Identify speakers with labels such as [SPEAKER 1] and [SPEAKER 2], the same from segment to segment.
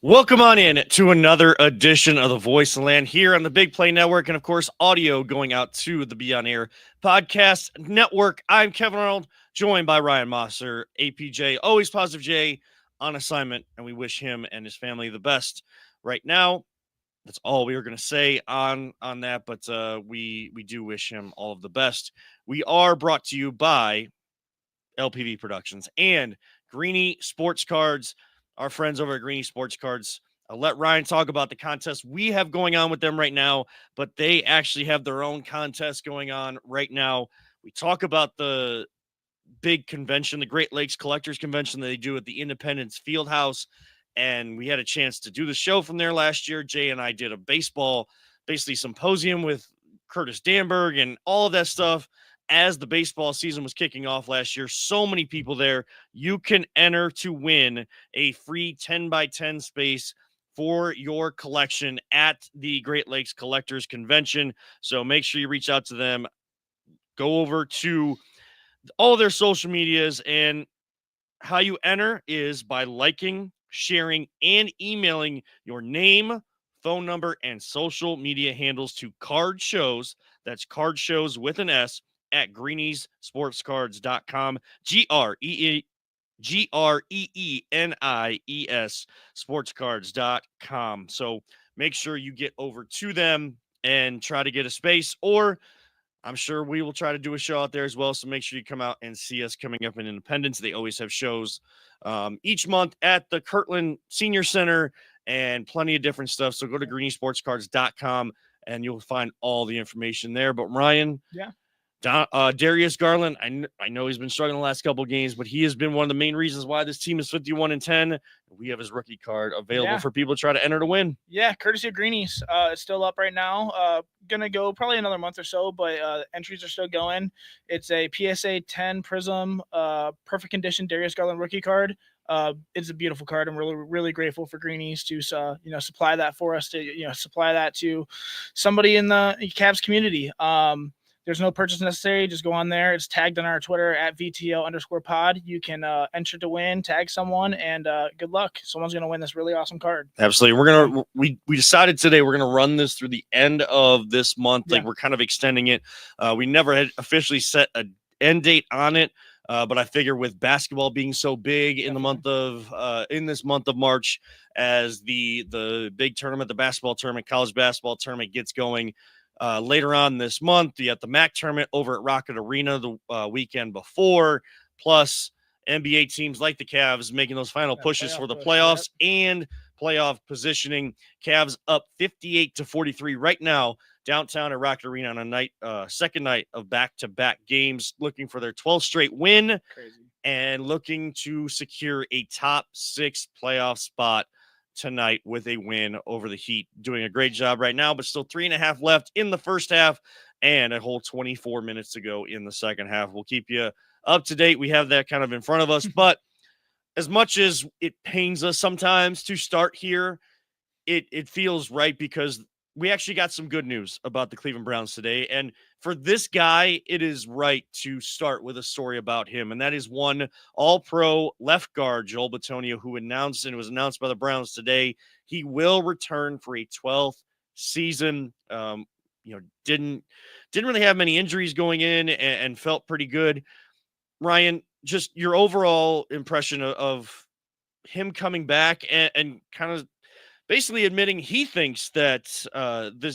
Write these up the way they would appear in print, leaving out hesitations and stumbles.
[SPEAKER 1] Welcome on in to another edition of the Voice of Land here on the Big Play Network, and of course, audio going out to the Be On Air Podcast Network. I'm Kevin Arnold, joined by Ryan Mosser, APJ, always positive J, on assignment, and we wish him and his family the best right now. That's all we were going to say on that, but we do wish him all of the best. We are brought to you by LPV Productions and Greeny Sports Cards, our friends over at Greeny Sports Cards. I'll let Ryan talk about the contest we have going on with them right now, but they actually have their own contest going on right now. We talk about the big convention, the Great Lakes Collectors Convention that they do at the Independence Fieldhouse, and we had a chance to do the show from there last year. Jay and I did a baseball, basically symposium with Curtis Danberg and all of that stuff as the baseball season was kicking off last year. So many people there. You can enter to win a free 10 by 10 space for your collection at the Great Lakes Collectors Convention. So make sure you reach out to them. Go over to all their social medias, and how you enter is by liking, sharing, and emailing your name, phone number, and social media handles to Card Shows. That's Card Shows with an S at greeniesportscards.com. GREENIES sportscards.com. So make sure you get over to them and try to get a space, or I'm sure we will try to do a show out there as well. So make sure you come out and see us coming up in Independence. They always have shows each month at the Kirtland Senior Center and plenty of different stuff. So go to greeniesportscards.com and you'll find all the information there. But Ryan,
[SPEAKER 2] yeah,
[SPEAKER 1] Darius Garland, I know he's been struggling the last couple of games, but he has been one of the main reasons why this team is 51-10. We have his rookie card available for people to try to enter to win.
[SPEAKER 2] Yeah, courtesy of Greenies. It's still up right now. Gonna go probably another month or so, but entries are still going. It's a PSA 10 Prism, perfect condition Darius Garland rookie card. It's a beautiful card. I'm really grateful for Greenies to supply that for us, to supply that to somebody in the Cavs community. There's no purchase necessary. Just go on there. It's tagged on our Twitter at VTL_pod. You can enter to win, tag someone, and good luck. Someone's going to win this really awesome card.
[SPEAKER 1] Absolutely. We decided today we're going to run this through the end of this month. Like, we're kind of extending it. We never had officially set an end date on it. But I figure with basketball being so big in the month of in this month of March, as the big tournament, the basketball tournament, college basketball tournament gets going, later on this month, you got the MAC tournament over at Rocket Arena the weekend before, plus NBA teams like the Cavs making those final pushes for the playoffs and playoff positioning. Cavs up 58-43 right now downtown at Rocket Arena on a night, second night of back-to-back games, looking for their 12th straight win.
[SPEAKER 2] Crazy.
[SPEAKER 1] And looking to secure a top 6 playoff spot tonight with a win over the Heat. Doing a great job right now, but still 3.5 left in the first half and a whole 24 minutes to go in the second half. We'll keep you up to date. We have that kind of in front of us, but as much as it pains us sometimes to start here, it feels right because we actually got some good news about the Cleveland Browns today. And for this guy, it is right to start with a story about him. And that is one all-pro left guard, Joel Bitonio, who announced, and it was announced by the Browns today, he will return for a 12th season. Didn't really have many injuries going in and felt pretty good. Ryan, just your overall impression of him coming back and kind of basically admitting he thinks that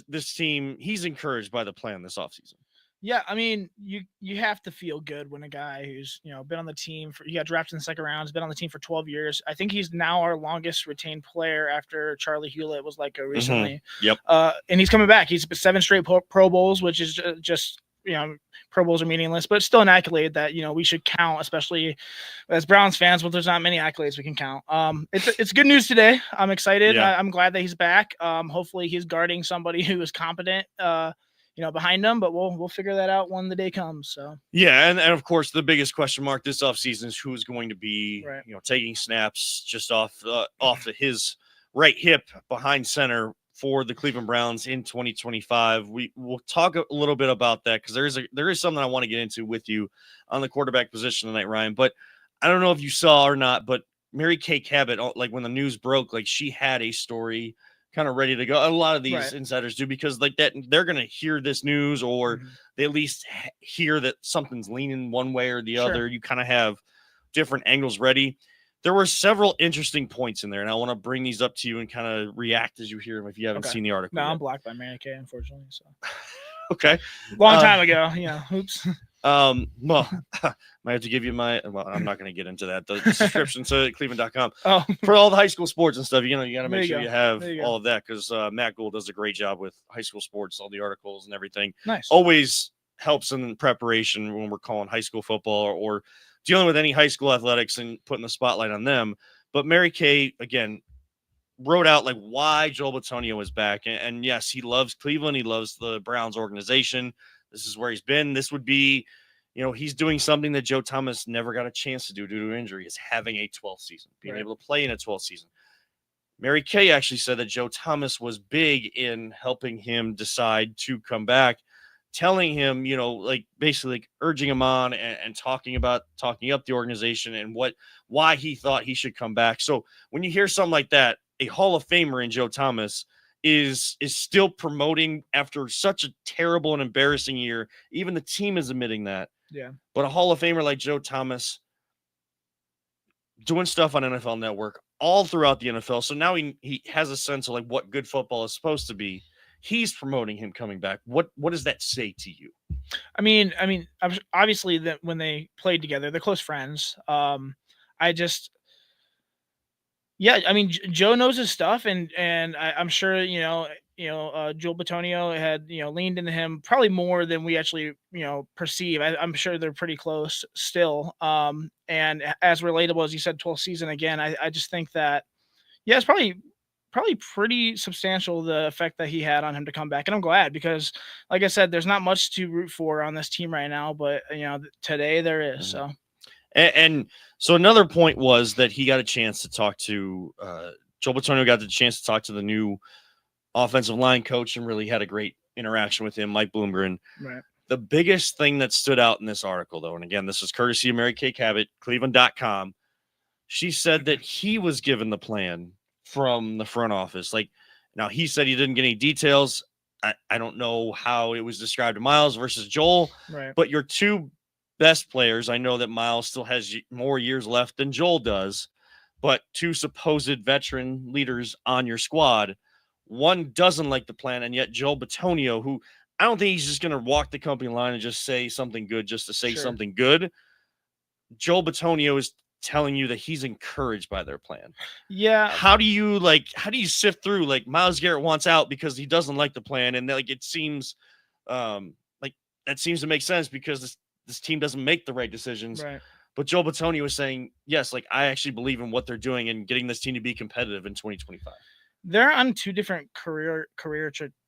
[SPEAKER 1] this team, he's encouraged by the plan this offseason.
[SPEAKER 2] Yeah, I mean, you have to feel good when a guy who's been on the team he got drafted in the second round, has been on the team for 12 years. I think he's now our longest retained player after Charlie Hewlett was recently.
[SPEAKER 1] Yep.
[SPEAKER 2] And he's coming back. He's 7 straight Pro Bowls, which is just Pro Bowls are meaningless, but it's still an accolade that we should count, especially as Browns fans. But there's not many accolades we can count. It's good news today. I'm excited.
[SPEAKER 1] Yeah.
[SPEAKER 2] I'm glad that he's back. Hopefully he's guarding somebody who is competent. Behind him, but we'll figure that out when the day comes. So
[SPEAKER 1] yeah, and of course the biggest question mark this offseason is who's going to be taking snaps just off his right hip behind center for the Cleveland Browns in 2025. We'll talk a little bit about that because there is something I want to get into with you on the quarterback position tonight, Ryan. But I don't know if you saw or not, but Mary Kay Cabot, like when the news broke, like she had a story kind of ready to go. A lot of these insiders do, because like that, they're going to hear this news, or they at least hear that something's leaning one way or the other. You kind of have different angles ready. There were several interesting points in there, and I want to bring these up to you and kind of react as you hear them if you haven't seen the article.
[SPEAKER 2] No,
[SPEAKER 1] yet.
[SPEAKER 2] I'm blocked by Mary Kay, unfortunately. So
[SPEAKER 1] okay,
[SPEAKER 2] long time ago. Yeah, oops.
[SPEAKER 1] Well, might have to give you my. Well, I'm not going to get into that. The subscription to Cleveland.com for all the high school sports and stuff. You got to make sure you have all of that, because Matt Gould does a great job with high school sports, all the articles and everything.
[SPEAKER 2] Nice.
[SPEAKER 1] Always helps in preparation when we're calling high school football or dealing with any high school athletics and putting the spotlight on them. But Mary Kay, again, wrote out like why Joel Bitonio is back. And yes, he loves Cleveland. He loves the Browns organization. This is where he's been. This would be, he's doing something that Joe Thomas never got a chance to do due to injury, is having a 12th season, being able to play in a 12th season. Mary Kay actually said that Joe Thomas was big in helping him decide to come back, telling him, like basically like urging him on and talking up the organization and why he thought he should come back. So when you hear something like that, a Hall of Famer in Joe Thomas is still promoting after such a terrible and embarrassing year. Even the team is admitting that.
[SPEAKER 2] Yeah.
[SPEAKER 1] But a Hall of Famer like Joe Thomas doing stuff on NFL Network all throughout the NFL. So now he has a sense of like what good football is supposed to be. He's promoting him coming back. What does that say to you?
[SPEAKER 2] I mean, obviously that when they played together, they're close friends. Joe knows his stuff, and I'm sure Joel Bitonio had leaned into him probably more than we actually perceive. I'm sure they're pretty close still. And as relatable as you said, 12th season again. I just think that it's probably pretty substantial, the effect that he had on him to come back, and I'm glad, because like I said, there's not much to root for on this team right now, but today there is. So.
[SPEAKER 1] And so another point was that he got a chance to talk to Joel Bitonio got the chance to talk to the new offensive line coach and really had a great interaction with him, Mike Bloomgren.
[SPEAKER 2] Right.
[SPEAKER 1] The biggest thing that stood out in this article, though, and again, this is courtesy of Mary Kay Cabot, Cleveland.com. She said that he was given the plan from the front office. Like, now he said he didn't get any details. I don't know how it was described to Miles versus Joel,
[SPEAKER 2] right.
[SPEAKER 1] But your two best players, I know that Miles still has more years left than Joel does, but two supposed veteran leaders on your squad, one doesn't like the plan, and yet Joel Bitonio, who I don't think he's just going to walk the company line and just say something good just to say something good. Joel Bitonio is telling you that he's encouraged by their plan.
[SPEAKER 2] Yeah.
[SPEAKER 1] How do you sift through, like, Myles Garrett wants out because he doesn't like the plan, and like it seems like that seems to make sense because this team doesn't make the right decisions.
[SPEAKER 2] Right.
[SPEAKER 1] But Joel Bitonio was saying, yes, like I actually believe in what they're doing and getting this team to be competitive in 2025.
[SPEAKER 2] They're on two different career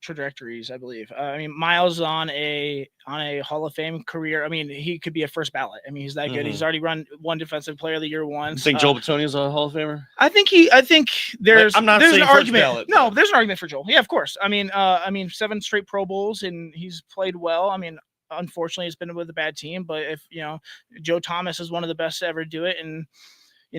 [SPEAKER 2] trajectories, I believe. Miles on a Hall of Fame career. I mean, he could be a first ballot. I mean, he's that good. He's already won Defensive Player of the Year once.
[SPEAKER 1] You think Joel Bitonio is a Hall of Famer?
[SPEAKER 2] I think there's.
[SPEAKER 1] I'm not
[SPEAKER 2] there's
[SPEAKER 1] saying
[SPEAKER 2] an
[SPEAKER 1] first
[SPEAKER 2] argument.
[SPEAKER 1] ballot.
[SPEAKER 2] No, there's an argument for Joel. Yeah, of course. I mean, 7 straight Pro Bowls, and he's played well. I mean, unfortunately, it's been with a bad team. But if Joe Thomas is one of the best to ever do it, and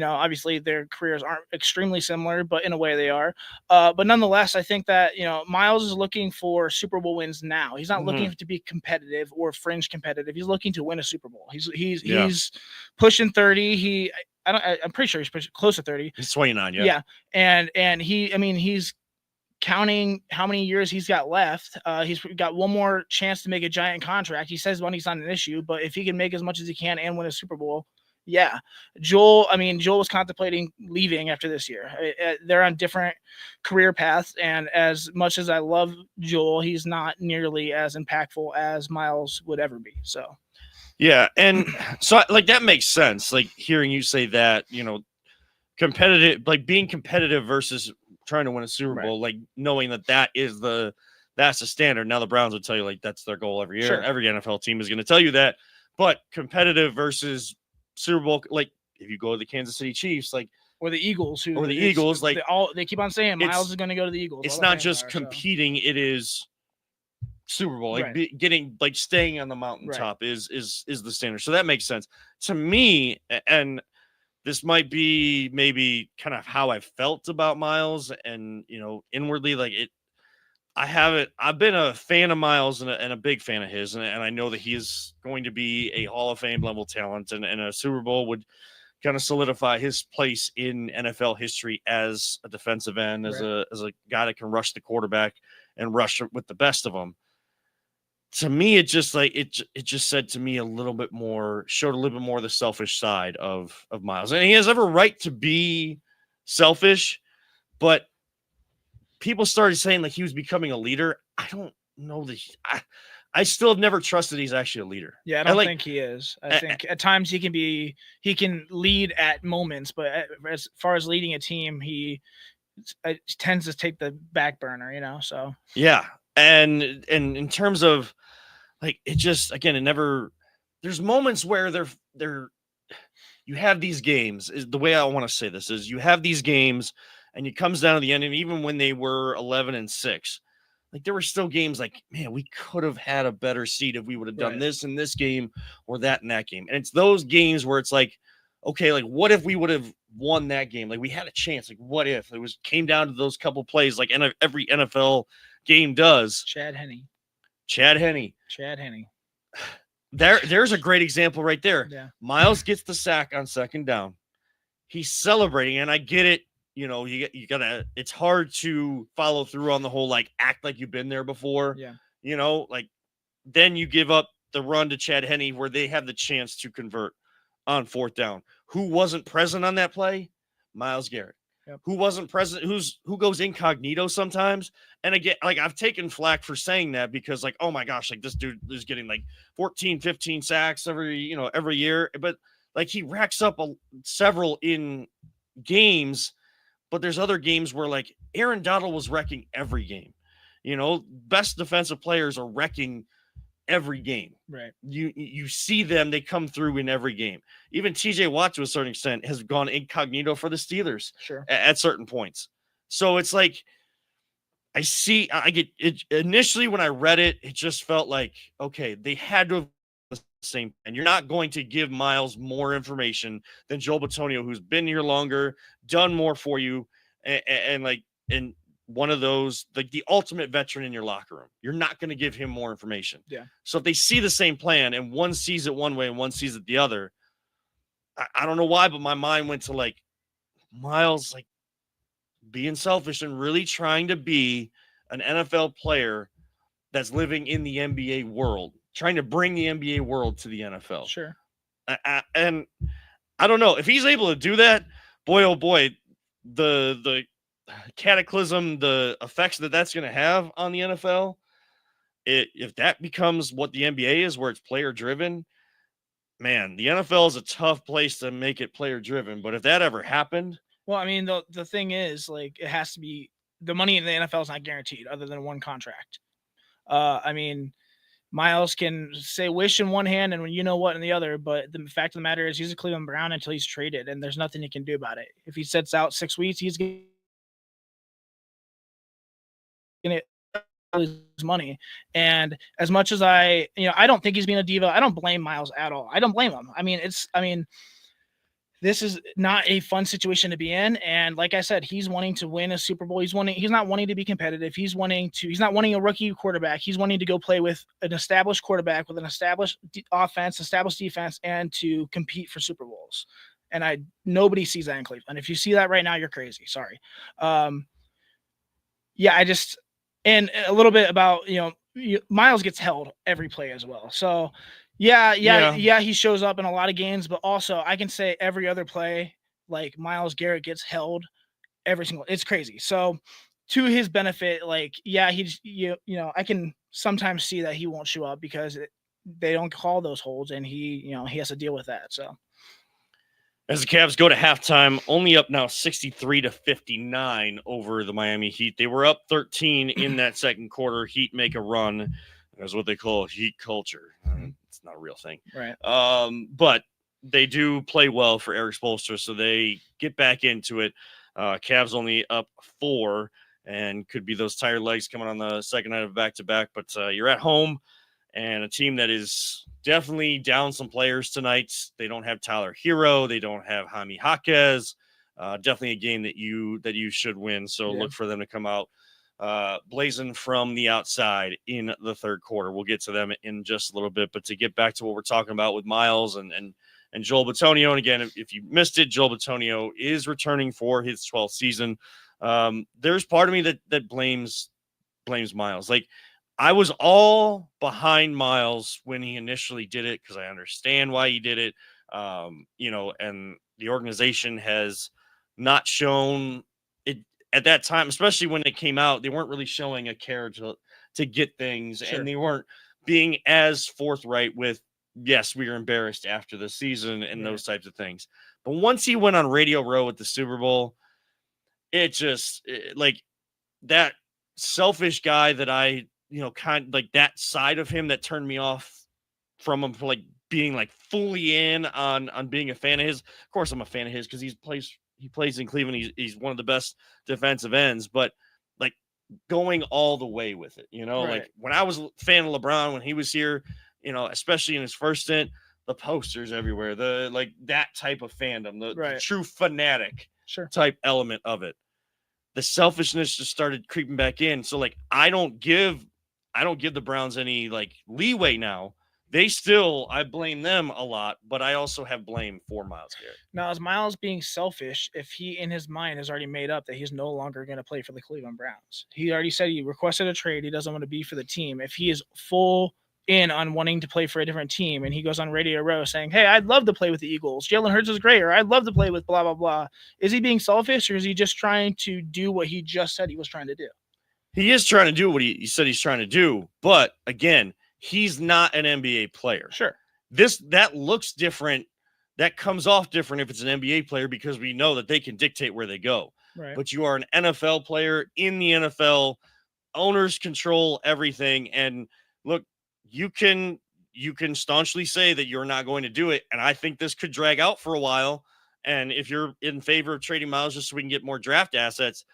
[SPEAKER 2] obviously their careers aren't extremely similar, but in a way they are. But nonetheless, I think that, Miles is looking for Super Bowl wins now. He's not looking to be competitive or fringe competitive. He's looking to win a Super Bowl. He's pushing 30. I'm pretty sure he's close to 30.
[SPEAKER 1] He's 29. Yeah.
[SPEAKER 2] Yeah. And he's counting how many years he's got left. He's got one more chance to make a giant contract. He says money's not an issue, but if he can make as much as he can and win a Super Bowl, yeah. Joel was contemplating leaving after this year. They're on different career paths, and as much as I love Joel, he's not nearly as impactful as Miles would ever be. So,
[SPEAKER 1] yeah, and so like that makes sense. Like hearing you say that, competitive, like being competitive versus trying to win a Super Bowl, like knowing that's the standard. Now the Browns would tell you like that's their goal every year.
[SPEAKER 2] Sure.
[SPEAKER 1] Every NFL team is going to tell you that, but competitive versus Super Bowl, like if you go to the Kansas City Chiefs, like
[SPEAKER 2] or the Eagles,
[SPEAKER 1] like
[SPEAKER 2] they keep on saying Miles is going to go to the Eagles.
[SPEAKER 1] It's not just competing; it is Super Bowl. Like getting, like staying on the mountaintop is the standard. So that makes sense to me. And this might be maybe kind of how I felt about Miles, and inwardly, like it. I've been a fan of Miles and a big fan of his, and I know that he is going to be a Hall of Fame level talent, and a Super Bowl would kind of solidify his place in NFL history as a defensive end, as a guy that can rush the quarterback and rush with the best of them. To me, it just said to me showed a little bit more of the selfish side of Miles, and he has every right to be selfish, but people started saying like he was becoming a leader. I don't know that I still have never trusted he's actually a leader.
[SPEAKER 2] Yeah, I don't think he is. I think at times he can lead at moments, but as far as leading a team, he tends to take the back burner, so.
[SPEAKER 1] Yeah. And in terms of like, it just, again, there's moments where you have these games, is the way I want to say this, is you have these games and it comes down to the end. And even when they were 11-6, like there were still games like, man, we could have had a better seed if we would have done this in this game or that in that game. And it's those games where it's like, okay, like what if we would have won that game? Like we had a chance. Like what if it came down to those couple plays, like every NFL game does.
[SPEAKER 2] Chad Henne.
[SPEAKER 1] There's a great example right there.
[SPEAKER 2] Yeah.
[SPEAKER 1] Miles gets the sack on second down. He's celebrating, and I get it. You gotta, it's hard to follow through on the whole, like, act like you've been there before.
[SPEAKER 2] Yeah.
[SPEAKER 1] Like then you give up the run to Chad Henne where they have the chance to convert on fourth down. Who wasn't present on that play? Myles Garrett.
[SPEAKER 2] Yep.
[SPEAKER 1] Who wasn't present? Who goes incognito sometimes? And again, like I've taken flack for saying that because like, oh my gosh, like this dude is getting like 14, 15 sacks every year. But like he racks up several in games. But there's other games where like Aaron Donald was wrecking every game. Best defensive players are wrecking every game.
[SPEAKER 2] Right.
[SPEAKER 1] You see them, they come through in every game. Even TJ Watt to a certain extent has gone incognito for the Steelers at certain points. So it's like I get it initially when I read it, it just felt like, okay, they had to have the same, and you're not going to give Miles more information than Joel Bitonio, who's been here longer, done more for you, and one of those, like the ultimate veteran in your locker room. You're not going to give him more information.
[SPEAKER 2] Yeah.
[SPEAKER 1] So if they see the same plan and one sees it one way and one sees it the other, I don't know why, but my mind went to like Miles, like being selfish and really trying to be an NFL player that's living in the NBA world, trying to bring the NBA world to the NFL.
[SPEAKER 2] Sure.
[SPEAKER 1] And I don't know if he's able to do that. Boy, oh boy, the cataclysm, the effects that's going to have on the NFL. If that becomes what the NBA is, where it's player driven, man, the NFL is a tough place to make it player driven. But if that ever happened,
[SPEAKER 2] well, I mean, the thing is, like, it has to be, the money in the NFL is not guaranteed other than one contract. I mean, Miles can say wish in one hand and you know what in the other, but the fact of the matter is he's a Cleveland Brown until he's traded, and there's nothing he can do about it. If he sits out 6 weeks, he's going to lose money. And as much as I don't think he's being a diva, I don't blame Miles at all. I don't blame him. I mean, this is not a fun situation to be in. And like I said, he's wanting to win a Super Bowl. He's not wanting to be competitive. He's not wanting a rookie quarterback. He's wanting to go play with an established quarterback with an established offense, established defense, and to compete for Super Bowls. And nobody sees that in Cleveland. If you see that right now, you're crazy. Sorry. And a little bit about, Miles gets held every play as well. So yeah, he shows up in a lot of games, but also I can say every other play, like Myles Garrett gets held every single. It's crazy. So to his benefit, like, yeah, I can sometimes see that he won't show up because they don't call those holds, and he has to deal with that. So
[SPEAKER 1] as the Cavs go to halftime, only up now 63-59 over the Miami Heat. They were up 13 in that second quarter. Heat make a run. That's what they call Heat culture. It's not a real thing.
[SPEAKER 2] Right.
[SPEAKER 1] But they do play well for Eric Spoelstra, so they get back into it. Cavs only up 4, and could be those tired legs coming on the second night of back-to-back. But you're at home, and a team that is definitely down some players tonight. They don't have Tyler Hero. They don't have Jaime Jaquez. Definitely a game that you should win. So look for them to come out blazing from the outside in the third quarter. We'll get to them in just a little bit. But to get back to what we're talking about with Miles and Joel Bitonio, and again, if you missed it, Joel Bitonio is returning for his 12th season. There's part of me that blames Miles. Like, I was all behind Miles when he initially did it because I understand why he did it. And the organization has not shown it at that time, especially when it came out. They weren't really showing a care to get things, and they weren't being as forthright with, yes, we were embarrassed after the season and those types of things. But once he went on Radio Row at the Super Bowl, like that selfish guy that I, kind of like that side of him that turned me off from him, for like being like fully in on being a fan of his. Of course, I'm a fan of his because he plays in Cleveland. He's one of the best defensive ends, but like going all the way with it, like when I was a fan of LeBron when he was here, especially in his first stint, the posters everywhere, the like that type of fandom, the true fanatic type element of it. The selfishness just started creeping back in. So like I don't give the Browns any like leeway now. I blame them a lot, but I also have blame for Myles Garrett.
[SPEAKER 2] Now, is Myles being selfish if he in his mind has already made up that he's no longer going to play for the Cleveland Browns? He already said he requested a trade. He doesn't want to be for the team. If he is full in on wanting to play for a different team and he goes on Radio Row saying, hey, I'd love to play with the Eagles. Jalen Hurts is great, or I'd love to play with blah, blah, blah. Is he being selfish, or is he just trying to do what he just said he was trying to do?
[SPEAKER 1] He is trying to do what he said he's trying to do. But again, he's not an NBA player.
[SPEAKER 2] Sure.
[SPEAKER 1] That looks different. That comes off different if it's an NBA player because we know that they can dictate where they go.
[SPEAKER 2] Right.
[SPEAKER 1] But you are an NFL player in the NFL. Owners control everything. And look, you can staunchly say that you're not going to do it. And I think this could drag out for a while. And if you're in favor of trading Myles just so we can get more draft assets,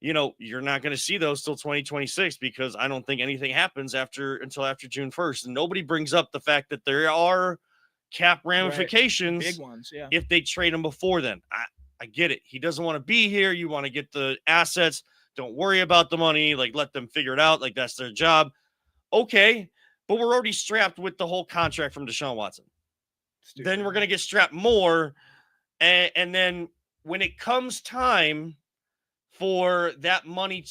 [SPEAKER 1] you're not going to see those till 2026 because I don't think anything happens until after June 1st. And nobody brings up the fact that there are cap ramifications,
[SPEAKER 2] big ones,
[SPEAKER 1] if they trade him before then. I get it. He doesn't want to be here. You want to get the assets. Don't worry about the money. Like, let them figure it out. Like, that's their job. Okay. But we're already strapped with the whole contract from Deshaun Watson. Then we're going to get strapped more. And then when it comes time for that money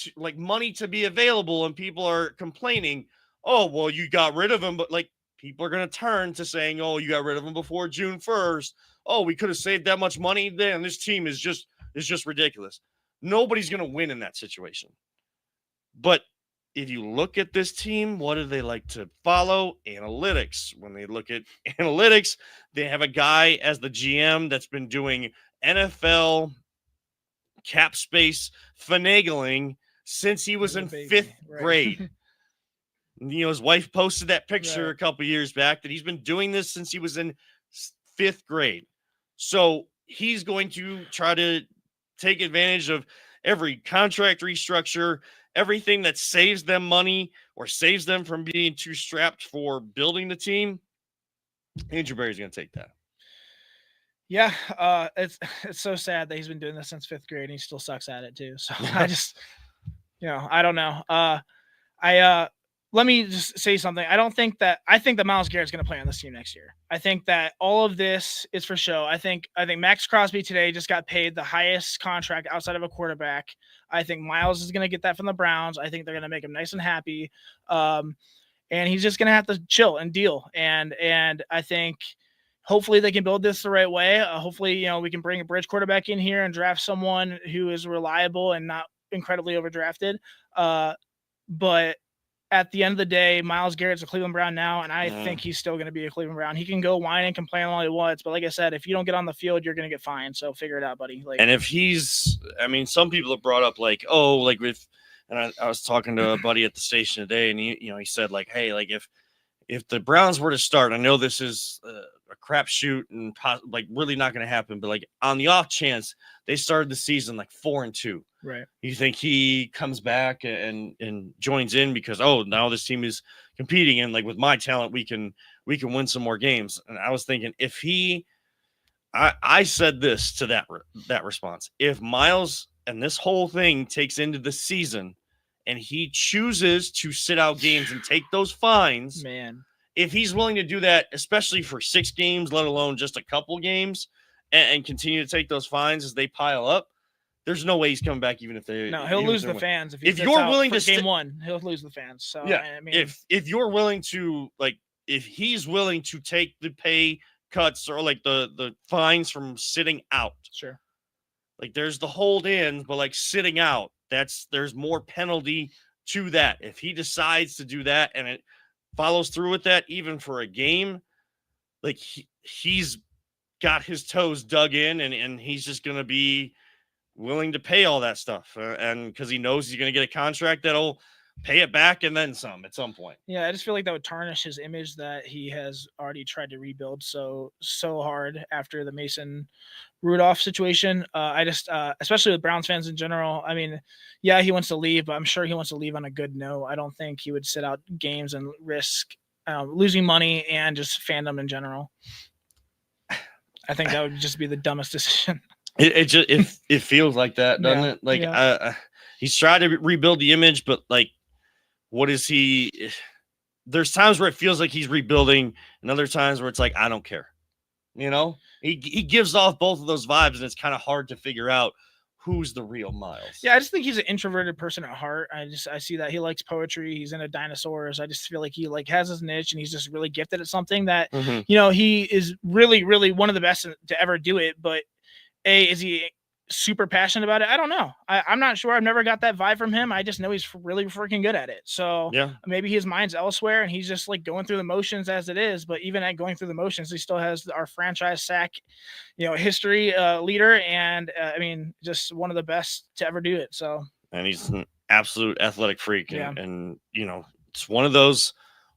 [SPEAKER 1] to be available and people are complaining, oh, well, you got rid of him. But like people are going to turn to saying, oh, you got rid of him before June 1st. Oh, we could have saved that much money. Then this team is just ridiculous. Nobody's going to win in that situation. But if you look at this team, what do they like to follow? Analytics. When they look at analytics, they have a guy as the GM that's been doing NFL cap space finagling since he was in fifth grade. His wife posted that picture a couple years back that he's been doing this since he was in fifth grade. So he's going to try to take advantage of every contract restructure, everything that saves them money or saves them from being too strapped for building the team. Andrew Berry's going to take that.
[SPEAKER 2] Yeah, it's so sad that he's been doing this since fifth grade and he still sucks at it too. So I just, I don't know. Let me just say something. I think that Myles Garrett's going to play on this team next year. I think that all of this is for show. I think Max Crosby today just got paid the highest contract outside of a quarterback. I think Myles is going to get that from the Browns. I think they're going to make him nice and happy. And he's just going to have to chill and deal. And I think hopefully they can build this the right way. Hopefully, we can bring a bridge quarterback in here and draft someone who is reliable and not incredibly overdrafted. But at the end of the day, Myles Garrett's a Cleveland Brown now, and I think he's still going to be a Cleveland Brown. He can go whine and complain all he wants, but like I said, if you don't get on the field, you're going to get fined. So figure it out, buddy.
[SPEAKER 1] And if some people have brought up like, oh, like and I was talking to a buddy at the station today, and he said like, hey, like if the Browns were to start, I know this is crapshoot and like really not going to happen. But like on the off chance they started the season like 4-2,
[SPEAKER 2] Right.
[SPEAKER 1] you think he comes back and joins in because now this team is competing and like with my talent we can win some more games. And I was thinking if I said this to that response, if Miles and this whole thing takes into the season and he chooses to sit out games and take those fines,
[SPEAKER 2] man,
[SPEAKER 1] if he's willing to do that, especially for 6 games, let alone just a couple games, and continue to take those fines as they pile up, there's no way he's coming back. Even if they
[SPEAKER 2] he'll lose the fans
[SPEAKER 1] if you're willing to
[SPEAKER 2] game one, he'll lose the fans. So
[SPEAKER 1] yeah,
[SPEAKER 2] I mean,
[SPEAKER 1] if you're willing to if he's willing to take the pay cuts or like the fines from sitting out,
[SPEAKER 2] sure.
[SPEAKER 1] Like there's the hold in, but like sitting out, there's more penalty to that. If he decides to do that and it follows through with that, even for a game, like he's got his toes dug in and he's just going to be willing to pay all that stuff. And because he knows he's going to get a contract that'll pay it back and then some at some point.
[SPEAKER 2] Yeah, I just feel like that would tarnish his image that he has already tried to rebuild so hard after the Mason Rudolph situation. I just, especially with Browns fans in general, I mean, yeah, he wants to leave, but I'm sure he wants to leave on a good note. I don't think he would sit out games and risk losing money and just fandom in general. I think that would just be the dumbest decision.
[SPEAKER 1] It feels like that, doesn't it? Like he's tried to rebuild the image, but like, what is he? There's times where it feels like he's rebuilding, and other times where it's like, I don't care. You know, he gives off both of those vibes, and it's kind of hard to figure out who's the real Miles.
[SPEAKER 2] Yeah, I just think he's an introverted person at heart. I see that he likes poetry. He's into dinosaurs. I just feel like he has his niche, and he's just really gifted at something that he is really, really one of the best to ever do it. But is he super passionate about it? I don't know. I'm not sure. I've never got that vibe from him. I just know he's really freaking good at it. So
[SPEAKER 1] yeah,
[SPEAKER 2] maybe his mind's elsewhere and he's just like going through the motions as it is. But even at going through the motions, he still has our franchise sack, history leader. And I mean, just one of the best to ever do it. So,
[SPEAKER 1] and he's an absolute athletic freak.
[SPEAKER 2] Yeah.
[SPEAKER 1] And it's one of those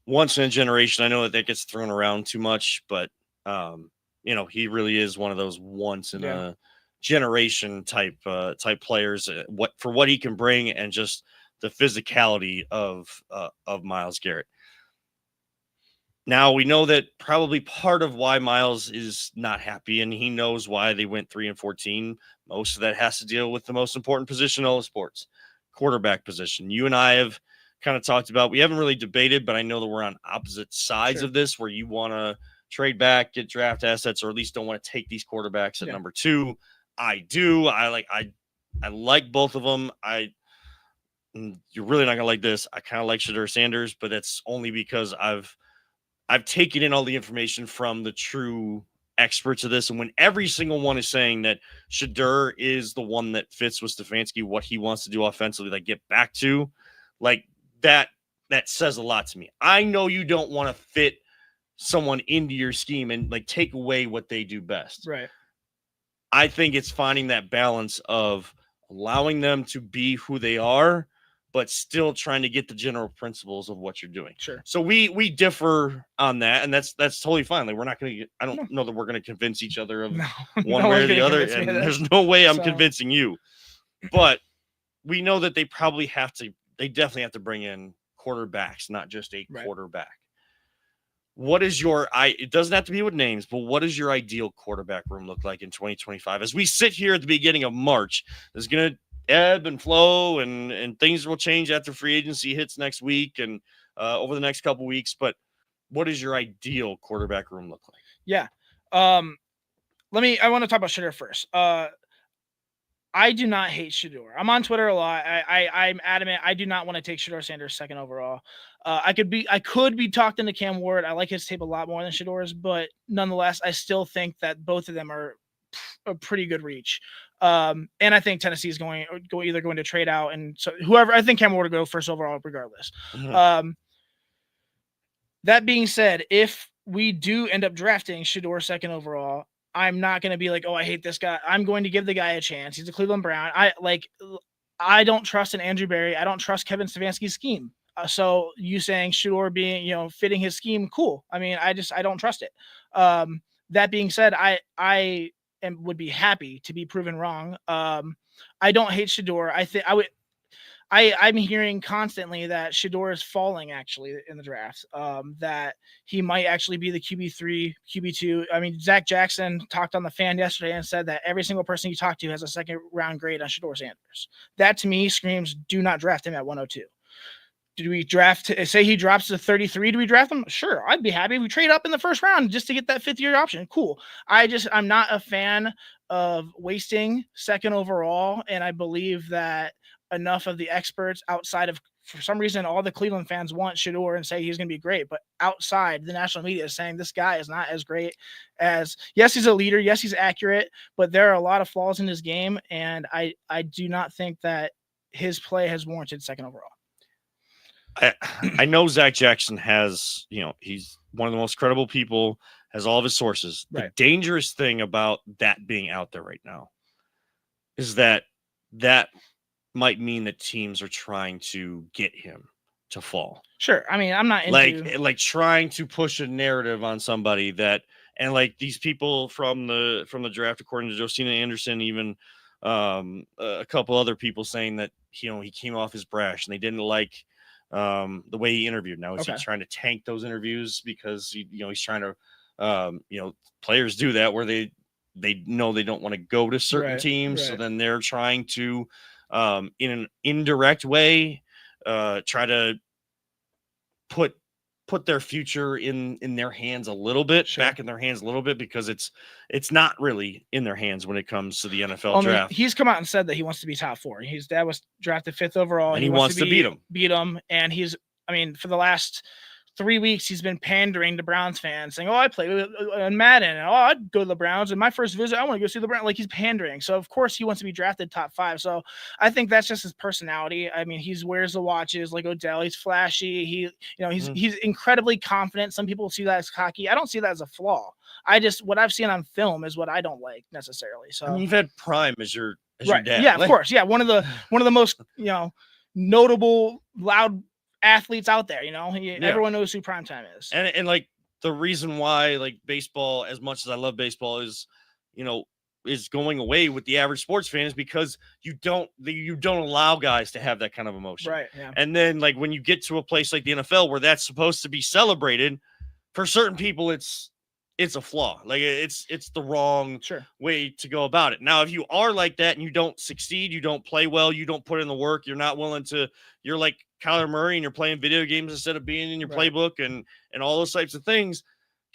[SPEAKER 1] once in a generation. I know that gets thrown around too much, but he really is one of those once in a generation type players, what he can bring and just the physicality of Myles Garrett. Now we know that probably part of why Myles is not happy, and he knows why they went 3-14. Most of that has to deal with the most important position in all of sports, quarterback position. You and I have kind of talked about, we haven't really debated, but I know that we're on opposite sides of this, where you want to trade back, get draft assets, or at least don't want to take these quarterbacks at number 2. I do. I like both of them. You're really not gonna like this. I kind of like Shedeur Sanders, but that's only because I've taken in all the information from the true experts of this, and when every single one is saying that Shedeur is the one that fits with Stefanski, what he wants to do offensively, like get back to, like that says a lot to me. I know you don't want to fit someone into your scheme and like take away what they do best.
[SPEAKER 2] Right.
[SPEAKER 1] I think it's finding that balance of allowing them to be who they are, but still trying to get the general principles of what you're doing.
[SPEAKER 2] Sure.
[SPEAKER 1] So we differ on that, and that's totally fine. Like we're not going to. I don't know that we're going to convince each other of one way or the other, and there's no way I'm convincing you. But we know that they probably have to. They definitely have to bring in quarterbacks, not just a quarterback. What is it doesn't have to be with names, but what does your ideal quarterback room look like in 2025? As we sit here at the beginning of March, there's going to ebb and flow and things will change after free agency hits next week and over the next couple weeks. But what does your ideal quarterback room look like?
[SPEAKER 2] Yeah. I want to talk about Shedeur first. I do not hate Shedeur. I'm on Twitter a lot. I'm adamant. I do not want to take Shedeur Sanders second overall. I could be talked into Cam Ward. I like his tape a lot more than Shedeur's, but nonetheless, I still think that both of them are a pretty good reach. And I think Tennessee is either going to trade out, and so whoever, I think Cam Ward will go first overall regardless. Mm-hmm. That being said, if we do end up drafting Shedeur second overall, I'm not going to be like, oh, I hate this guy. I'm going to give the guy a chance. He's a Cleveland Brown. I don't trust an Andrew Berry. I don't trust Kevin Stefanski's scheme. So you saying Shedeur being, fitting his scheme, cool. I mean, I don't trust it. That being said, I would be happy to be proven wrong. I don't hate Shador. I'm hearing constantly that Shador is falling actually in the draft. That he might actually be the QB3, QB2. I mean, Zach Jackson talked on the Fan yesterday and said that every single person you talk to has a second round grade on Shador Sanders. That to me screams, do not draft him at 102. Do we draft, say he drops to 33? Do we draft him? Sure. I'd be happy. We trade up in the first round just to get that 5th-year option. Cool. I'm not a fan of wasting second overall. And I believe that enough of the experts outside of, for some reason, all the Cleveland fans want Shador and say he's going to be great. But outside, the national media is saying this guy is not as great as, yes, he's a leader. Yes, he's accurate. But there are a lot of flaws in his game. And I do not think that his play has warranted second overall.
[SPEAKER 1] I know Zach Jackson has, he's one of the most credible people, has all of his sources.
[SPEAKER 2] Right.
[SPEAKER 1] The dangerous thing about that being out there right now is that might mean that teams are trying to get him to fall.
[SPEAKER 2] Sure. I mean, I'm not into
[SPEAKER 1] like trying to push a narrative on somebody that, and like these people from the draft, according to Josina Anderson, even a couple other people saying that, he came off as brash and they didn't like the way he interviewed. Now is he trying to tank those interviews because he's trying to players do that where they know they don't want to go to certain teams, so then they're trying to in an indirect way try to put their future in their hands a little bit, back in their hands a little bit, because it's not really in their hands when it comes to the NFL draft.
[SPEAKER 2] He's come out and said that he wants to be top 4. His dad was drafted 5th overall,
[SPEAKER 1] and he wants to beat him.
[SPEAKER 2] And for the last 3 weeks, he's been pandering to Browns fans, saying, "Oh, I played in Madden, and I'd go to the Browns. And my first visit, I want to go see the Browns." Like, he's pandering. So of course he wants to be drafted top 5. So I think that's just his personality. I mean, he wears the watches like Odell. He's flashy. He's incredibly confident. Some people see that as cocky. I don't see that as a flaw. What I've seen on film is what I don't like necessarily. So
[SPEAKER 1] you've had Prime as your dad.
[SPEAKER 2] Yeah, of course. Yeah, one of the most notable loud athletes out there. Everyone knows who Primetime is.
[SPEAKER 1] And like the reason why like baseball, as much as I love baseball, is is going away with the average sports fan is because you don't allow guys to have that kind of emotion.
[SPEAKER 2] Right. Yeah.
[SPEAKER 1] And then like when you get to a place like the NFL where that's supposed to be celebrated, for certain people it's a flaw. Like it's the wrong way to go about it. Now, if you are like that and you don't succeed, you don't play well, you don't put in the work, you're not willing to, you're like Kyler Murray and you're playing video games instead of being in your playbook and all those types of things,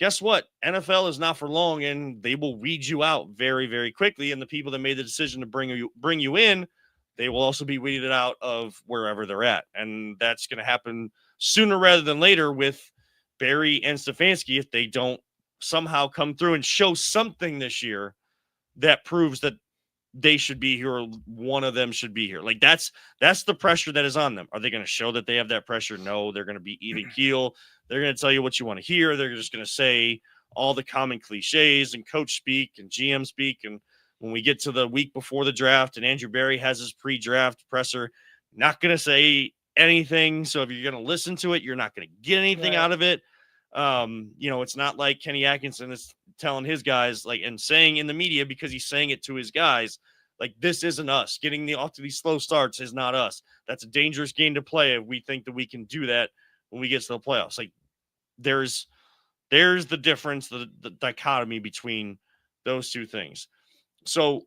[SPEAKER 1] guess what? NFL is not for long, and they will weed you out very, very quickly. And the people that made the decision to bring you in, they will also be weeded out of wherever they're at. And that's going to happen sooner rather than later with Barry and Stefanski if they don't somehow come through and show something this year that proves that they should be here or one of them should be here. Like that's the pressure that is on them. Are they going to show that they have that pressure? No, they're going to be even keel. They're going to tell you what you want to hear. They're just going to say all the common cliches and coach speak and GM speak. And when we get to the week before the draft and Andrew Berry has his pre-draft presser, not going to say anything. So if you're going to listen to it, you're not going to get anything out of it. It's not like Kenny Atkinson is telling his guys and saying in the media, because he's saying it to his guys, like, this isn't us. Getting off to these slow starts is not us. That's a dangerous game to play if we think that we can do that when we get to the playoffs. Like there's the difference, the dichotomy between those two things. So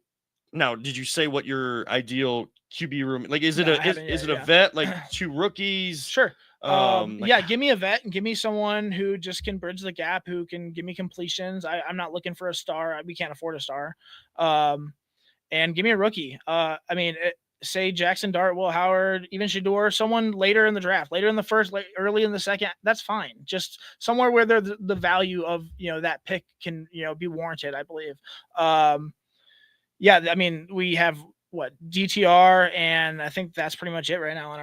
[SPEAKER 1] now, did you say what your ideal QB room, like, is it a vet, like 2 rookies?
[SPEAKER 2] Sure. Give me a vet and give me someone who just can bridge the gap, who can give me completions. I'm not looking for a star. We can't afford a star. And give me a rookie. Say Jackson Dart, Will Howard, even Shador, someone later in the draft, later in the first, early in the second. That's fine. Just somewhere where the value of that pick can be warranted, I believe. We have DTR, and I think that's pretty much it right now.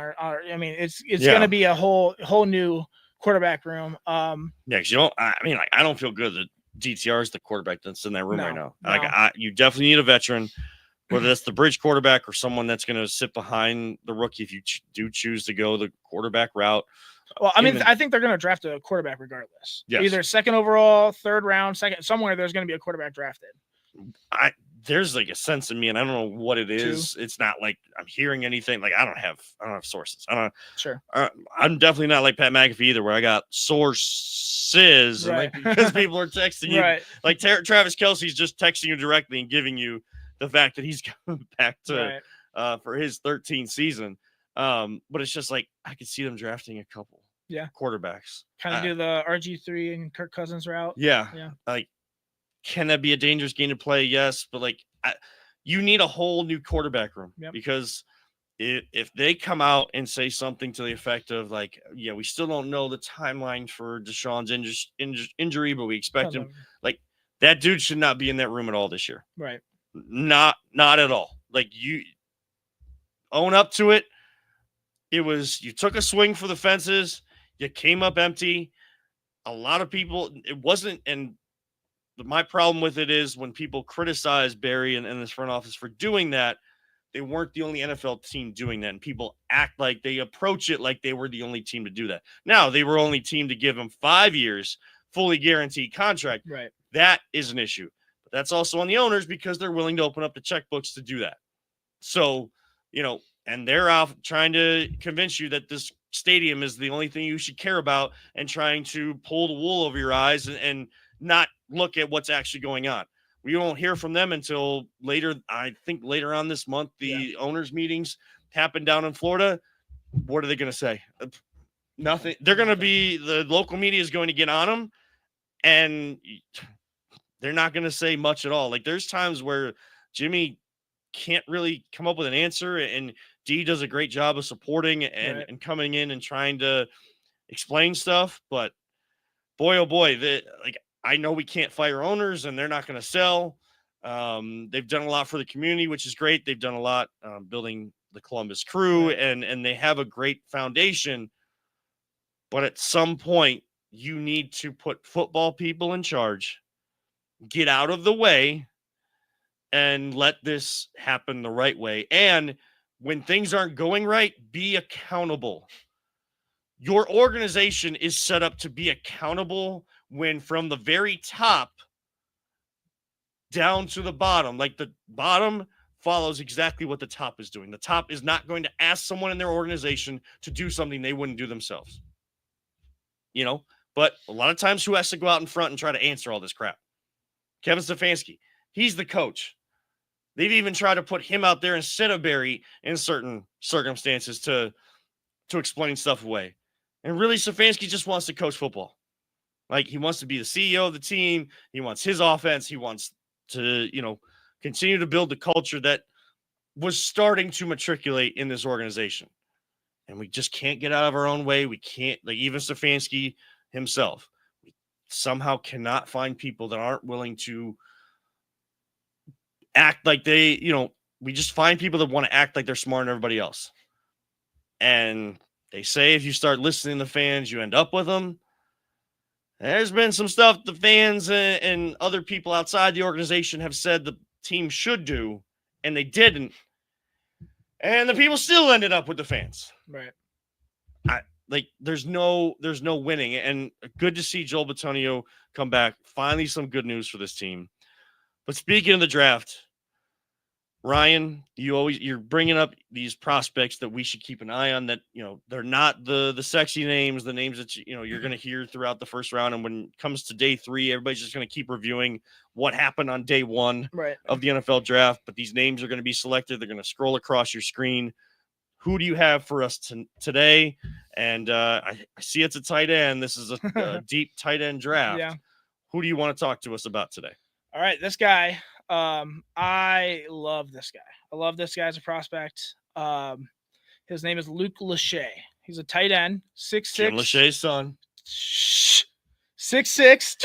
[SPEAKER 2] It's going to be a whole new quarterback room.
[SPEAKER 1] Because I don't feel good that DTR is the quarterback that's in that room right now.
[SPEAKER 2] No.
[SPEAKER 1] You definitely need a veteran. whether that's the bridge quarterback or someone that's going to sit behind the rookie if you do choose to go the quarterback route.
[SPEAKER 2] Well, I mean, I think they're going to draft a quarterback regardless.
[SPEAKER 1] Yes.
[SPEAKER 2] Either second overall, third round, second, somewhere there's going to be a quarterback drafted.
[SPEAKER 1] There's like a sense in me, and I don't know what it is. It's not like I'm hearing anything. Like I don't have sources.
[SPEAKER 2] Sure.
[SPEAKER 1] I'm definitely not like Pat McAfee either, where I got sources,
[SPEAKER 2] right.
[SPEAKER 1] and because people are texting you.
[SPEAKER 2] Right.
[SPEAKER 1] Like Travis Kelce's just texting you directly and giving you the fact that he's coming back to for his 13th season. But it's just like I could see them drafting a couple.
[SPEAKER 2] Yeah.
[SPEAKER 1] Quarterbacks.
[SPEAKER 2] Kind of do the RG3 and Kirk Cousins route.
[SPEAKER 1] Yeah.
[SPEAKER 2] Yeah.
[SPEAKER 1] Like, can that be a dangerous game to play? Yes, but like you need a whole new quarterback room because if they come out and say something to the effect of like, yeah, we still don't know the timeline for Deshaun's injury, but we expect him. Like that dude should not be in that room at all this year.
[SPEAKER 2] Right.
[SPEAKER 1] Not at all. Like you own up to it. You took a swing for the fences. You came up empty. A lot of people, it wasn't, and my problem with it is when people criticize Barry and this front office for doing that, they weren't the only NFL team doing that. And people act like they approach it like they were the only team to do that. Now, they were only team to give him 5 years, fully guaranteed contract.
[SPEAKER 2] Right.
[SPEAKER 1] That is an issue. But that's also on the owners because they're willing to open up the checkbooks to do that. So, and they're off trying to convince you that this stadium is the only thing you should care about and trying to pull the wool over your eyes and not look at what's actually going on. We won't hear from them until later. I think later on this month, the owners meetings happen down in Florida. What are they going to say? Nothing. They're going to be, the local media is going to get on them and they're not going to say much at all. Like there's times where Jimmy can't really come up with an answer and D does a great job of supporting and coming in and trying to explain stuff. But boy, oh boy, I know we can't fire owners and they're not going to sell. They've done a lot for the community, which is great. They've done a lot building the Columbus Crew and they have a great foundation. But at some point, you need to put football people in charge, get out of the way, and let this happen the right way. And when things aren't going right, be accountable. Your organization is set up to be accountable when from the very top down to the bottom, like the bottom follows exactly what the top is doing. The top is not going to ask someone in their organization to do something they wouldn't do themselves. But a lot of times who has to go out in front and try to answer all this crap? Kevin Stefanski. He's the coach. They've even tried to put him out there instead of Barry in certain circumstances to explain stuff away. And really, Stefanski just wants to coach football. Like, he wants to be the CEO of the team. He wants his offense. He wants to, continue to build the culture that was starting to matriculate in this organization. And we just can't get out of our own way. We can't, like even Stefanski himself, we somehow cannot find people that aren't willing to act like they, we just find people that want to act like they're smarter than everybody else. And they say if you start listening to fans, you end up with them. There's been some stuff the fans and other people outside the organization have said the team should do, and they didn't. And the people still ended up with the fans.
[SPEAKER 2] Right.
[SPEAKER 1] There's no winning. And good to see Joel Bitonio come back. Finally, some good news for this team. But speaking of the draft, Ryan, you're bringing up these prospects that we should keep an eye on that, they're not the sexy names, the names that, you're going to hear throughout the first round. And when it comes to day 3, everybody's just going to keep reviewing what happened on day 1 of the NFL draft. But these names are going to be selected. They're going to scroll across your screen. Who do you have for us today? And I see it's a tight end. This is a deep tight end draft.
[SPEAKER 2] Yeah.
[SPEAKER 1] Who do you want to talk to us about today?
[SPEAKER 2] All right, this guy, I love this guy. I love this guy as a prospect. His name is Luke Lachey. He's a tight end, 6'6".
[SPEAKER 1] Jim Lachey's son.
[SPEAKER 2] 6'6",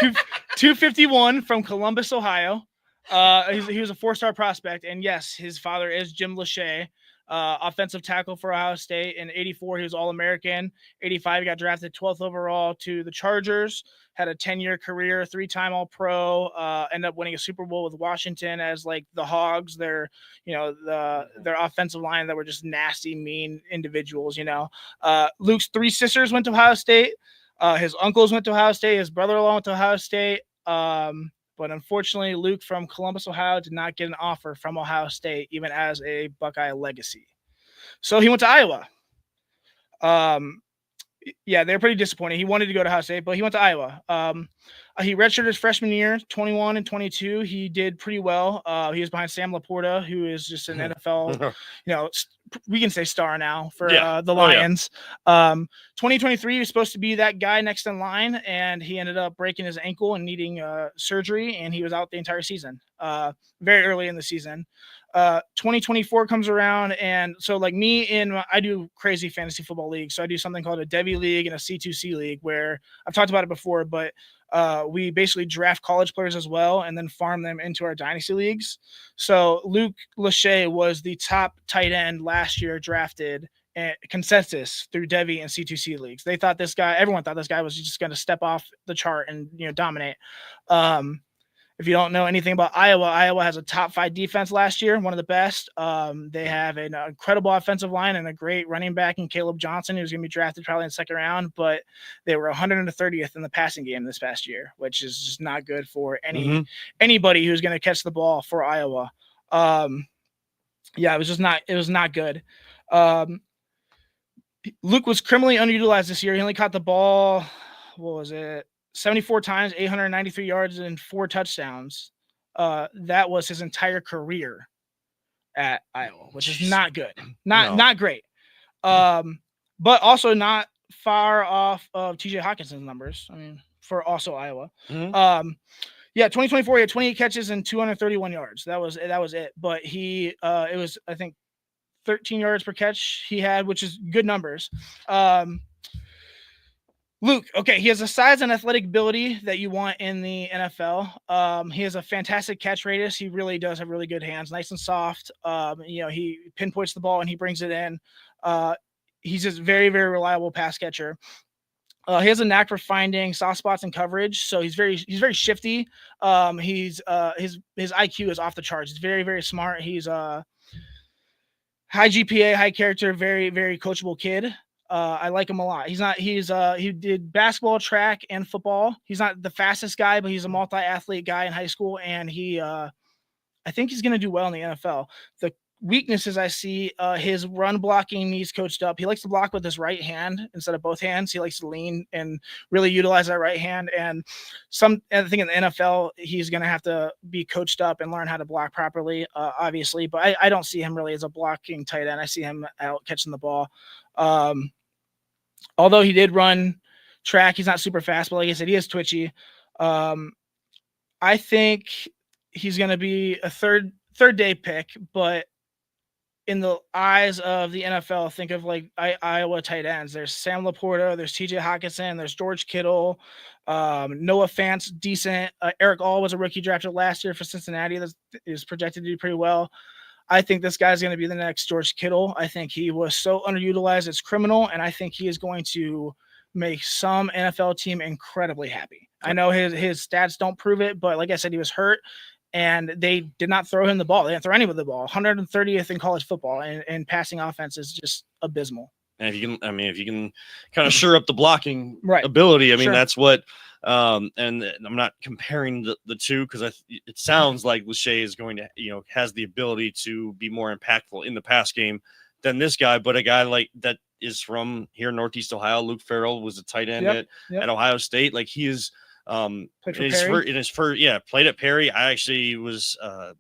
[SPEAKER 2] 251 from Columbus, Ohio. He was a 4-star prospect, and yes, his father is Jim Lachey. offensive tackle for Ohio State. In 84, he was All-American. 85, he got drafted 12th overall to the Chargers. Had a 10-year career, 3-time All-Pro. Ended up winning a Super Bowl with Washington as like the Hogs. Their offensive line that were just nasty, mean individuals. Luke's 3 sisters went to Ohio State. His uncles went to Ohio State. His brother-in-law went to Ohio State. But unfortunately, Luke from Columbus, Ohio, did not get an offer from Ohio State, even as a Buckeye legacy. So he went to Iowa. Yeah, they're pretty disappointing. He wanted to go to Ohio State, but he went to Iowa. He redshirted his freshman year, 21 and 22. He did pretty well. He was behind Sam Laporta, who is just an NFL, we can say star now for the Lions. 2023 he was supposed to be that guy next in line, and he ended up breaking his ankle and needing surgery, and he was out the entire season, very early in the season. 2024 comes around, and so like I do crazy fantasy football leagues. So I do something called a Devi League and a C2C League, where I've talked about it before, but we basically draft college players as well and then farm them into our dynasty leagues. So Luke Lachey was the top tight end last year drafted consensus through Devi and C2C leagues. Everyone thought this guy was just going to step off the chart and dominate. If you don't know anything about Iowa has a top 5 defense last year, one of the best. They have an incredible offensive line and a great running back in Caleb Johnson, who's going to be drafted probably in the second round. But they were 130th in the passing game this past year, which is just not good for anybody who's going to catch the ball for Iowa. It was not good. Luke was criminally underutilized this year. He only caught the ball, 74 times, 893 yards, and 4 touchdowns. That was his entire career at Iowa, which is not good. Not great. But also not far off of TJ Hawkinson's numbers. I mean, for also Iowa. 2024, he had 28 catches and 231 yards. That was it. But it was, I think, 13 yards per catch he had, which is good numbers. Luke, okay, he has the size and athletic ability that you want in the NFL. He has a fantastic catch radius. He really does have really good hands, nice and soft. He pinpoints the ball and he brings it in. He's just very, very reliable pass catcher. He has a knack for finding soft spots in coverage, so he's very shifty. His IQ is off the charts. He's very, very smart. He's high GPA, high character, very, very coachable kid. I like him a lot. He did basketball, track, and football. He's not the fastest guy, but he's a multi-athlete guy in high school, and I think he's going to do well in the NFL. The weaknesses I see, his run blocking needs coached up. He likes to block with his right hand instead of both hands. He likes to lean and really utilize that right hand. And I think in the NFL, he's going to have to be coached up and learn how to block properly, obviously. But I don't see him really as a blocking tight end. I see him out catching the ball. Although he did run track, he's not super fast, but like I said, he is twitchy. I think he's going to be a third day pick, but in the eyes of the NFL, think of like Iowa tight ends. There's Sam Laporta, there's TJ Hawkinson, there's George Kittle, Noah Fant, decent. Eric All was a rookie drafted last year for Cincinnati that is projected to do pretty well. I think this guy's going to be the next George Kittle. I think he was so underutilized, it's criminal, and I think he is going to make some NFL team incredibly happy. I know his stats don't prove it, but like I said, he was hurt, and they did not throw him the ball. They didn't throw anyone the ball. 130th in college football, and passing offense is just abysmal.
[SPEAKER 1] And if you can kind of shore up the blocking
[SPEAKER 2] right.
[SPEAKER 1] ability, that's what. And I'm not comparing the two because it sounds like Lachey is going to, has the ability to be more impactful in the pass game than this guy. But a guy like that is from here in Northeast Ohio. Luke Farrell was a tight end at Ohio State. Like he is played at Perry. I actually was I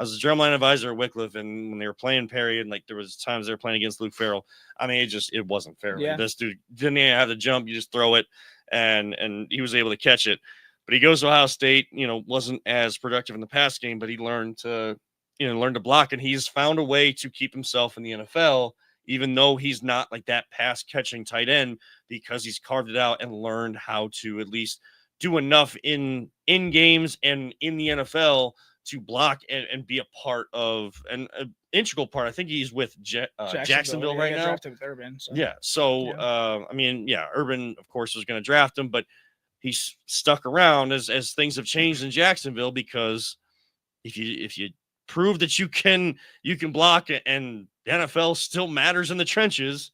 [SPEAKER 1] was a drumline advisor at Wycliffe, and when they were playing Perry, and like there was times they were playing against Luke Farrell, it wasn't fair.
[SPEAKER 2] Yeah.
[SPEAKER 1] Like, this dude didn't even have the jump. You just throw it. And he was able to catch it, but he goes to Ohio State, wasn't as productive in the pass game, but he learned to block, and he's found a way to keep himself in the NFL, even though he's not like that pass catching tight end, because he's carved it out and learned how to at least do enough in games and in the NFL to block and be a part of, and integral part. I think he's with Jacksonville right now.
[SPEAKER 2] Drafted with Urban. So.
[SPEAKER 1] Yeah. So, I mean, yeah, Urban, of course, was going to draft him, but he's stuck around as things have changed in Jacksonville, because if you prove that you can block it, and the NFL still matters in the trenches,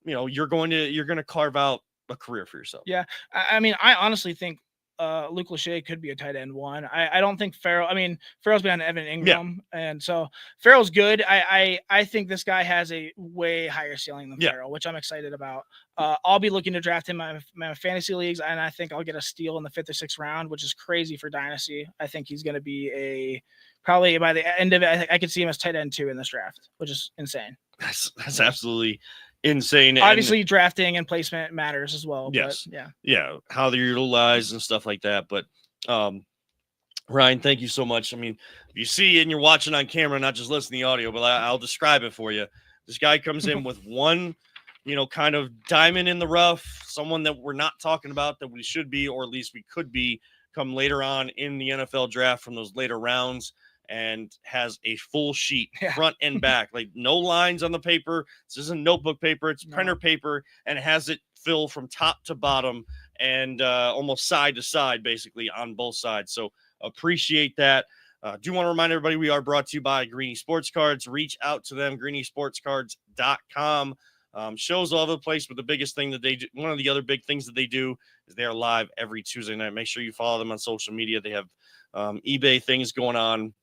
[SPEAKER 1] you're going to carve out a career for yourself.
[SPEAKER 2] Yeah. I mean, I honestly think Luke Lachey could be a tight end one. I don't think Farrell. I mean, Farrell's behind Evan Ingram, and so Farrell's good. I think this guy has a way higher ceiling than Farrell, which I'm excited about. I'll be looking to draft him in my fantasy leagues, and I think I'll get a steal in the 5th or 6th round, which is crazy for dynasty. I think he's going to be probably by the end of it, I could see him as tight end 2 in this draft, which is insane.
[SPEAKER 1] That's absolutely insane.
[SPEAKER 2] Obviously, drafting and placement matters as well.
[SPEAKER 1] Yes.
[SPEAKER 2] But
[SPEAKER 1] yeah, how they're utilized and stuff like that. But Ryan, thank you so much. I mean, if you see and you're watching on camera, not just listening to the audio, but I'll describe it for you. This guy comes in with one, kind of diamond in the rough, someone that we're not talking about that we should be, or at least we could be come later on in the NFL draft from those later rounds, and has a full sheet front and back, like no lines on the paper. This isn't notebook paper, it's printer paper, and has it filled from top to bottom and almost side to side, basically on both sides. So appreciate that. Do want to remind everybody we are brought to you by Greeny Sports Cards. Reach out to them, greenysportscards.com. Shows all over the place, but the biggest thing that they do, one of the other big things that they do, is they are live every Tuesday night. Make sure you follow them on social media. They have eBay things going on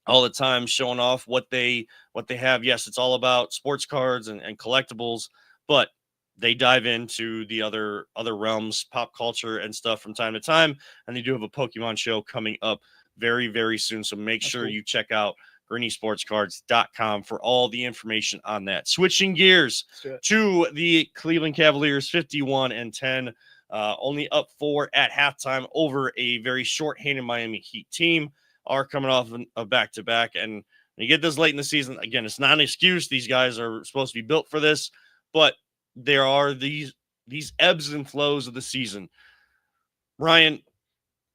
[SPEAKER 1] all the time, showing off what they have. Yes, it's all about sports cards and collectibles, but they dive into the other realms, pop culture and stuff from time to time. And they do have a Pokemon show coming up very, very soon. So make sure you check out greenysportscards.com for all the information on that. Switching gears to the Cleveland Cavaliers, 51-10, only up 4 at halftime over a very short-handed Miami Heat team. Are coming off a back-to-back, and when you get this late in the season, again, it's not an excuse. These guys are supposed to be built for this, but there are these ebbs and flows of the season. Ryan,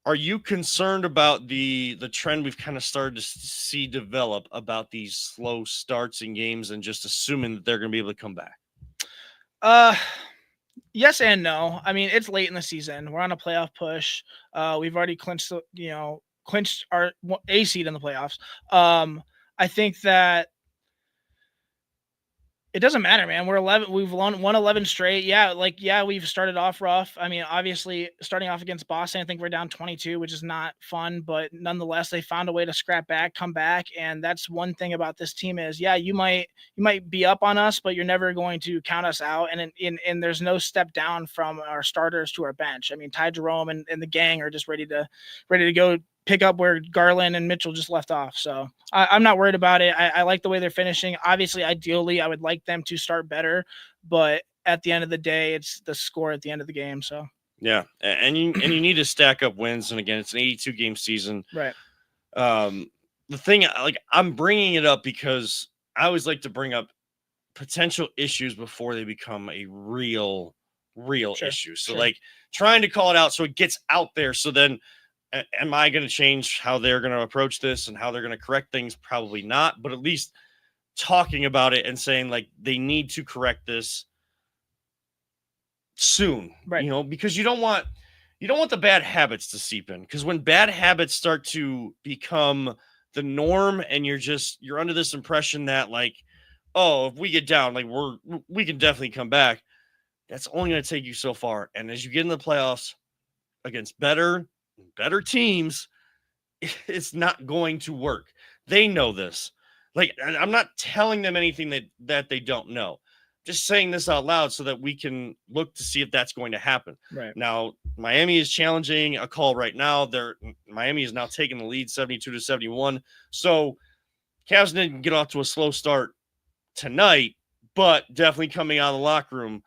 [SPEAKER 1] are you concerned about the trend we've kind of started to see develop about these slow starts in games and just assuming that they're going to be able to come back?
[SPEAKER 2] Yes and no. I mean, it's late in the season. We're on a playoff push. We've already clinched our A seed in the playoffs. I think that it doesn't matter, man. We're 11. We've won 11 straight. We've started off rough. I mean, obviously, starting off against Boston, I think we're down 22, which is not fun. But nonetheless, they found a way to scrap back, come back, and that's one thing about this team is, you might be up on us, but you're never going to count us out. And there's no step down from our starters to our bench. I mean, Ty Jerome and the gang are just ready to go pick up where Garland and Mitchell just left off. So I'm not worried about it. I like the way they're finishing. Obviously, ideally, I would like them to start better, but at the end of the day, it's the score at the end of the game. So
[SPEAKER 1] yeah, and you need to stack up wins. And again, it's an 82-game season.
[SPEAKER 2] Right.
[SPEAKER 1] The thing, I'm bringing it up because I always like to bring up potential issues before they become a real issue. So trying to call it out so it gets out there. So then, am I going to change how they're going to approach this and how they're going to correct things? Probably not, but at least talking about it and saying they need to correct this soon,
[SPEAKER 2] right?
[SPEAKER 1] Because you don't want the bad habits to seep in, because when bad habits start to become the norm and you're under this impression that if we get down, we can definitely come back. That's only going to take you so far. And as you get in the playoffs against better teams, it's not going to work. They know this. I'm not telling them anything that they don't know. Just saying this out loud so that we can look to see if that's going to happen.
[SPEAKER 2] Right.
[SPEAKER 1] Now, Miami is challenging a call right now. Miami is now taking the lead 72-71. So Cavs didn't get off to a slow start tonight, but definitely coming out of the locker room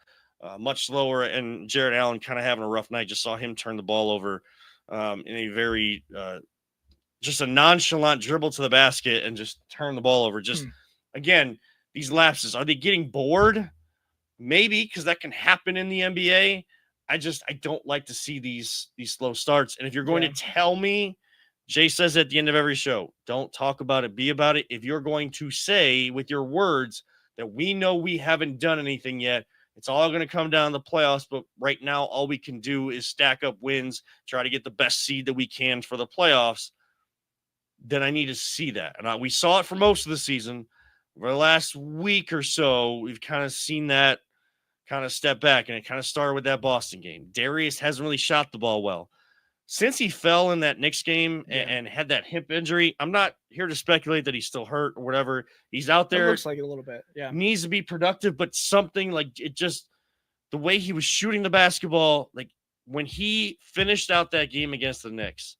[SPEAKER 1] much slower. And Jared Allen kind of having a rough night. Just saw him turn the ball over in a very just a nonchalant dribble to the basket and just turn the ball over. Just again, these lapses, are they getting bored? Maybe, because that can happen in the NBA. I don't like to see these slow starts. And if you're going to tell me Jay says at the end of every show, don't talk about it, be about it. If you're going to say with your words that we know we haven't done anything yet, it's all going to come down to the playoffs. But right now, all we can do is stack up wins, try to get the best seed that we can for the playoffs. Then I need to see that. And we saw it for most of the season. Over the last week or so, we've kind of seen that kind of step back, and it kind of started with that Boston game. Darius hasn't really shot the ball well. Since he fell in that Knicks game and had that hip injury, I'm not here to speculate that he's still hurt or whatever. He's out there.
[SPEAKER 2] It looks like it a little bit. Yeah.
[SPEAKER 1] Needs to be productive, but something like it just the way he was shooting the basketball, like when he finished out that game against the Knicks,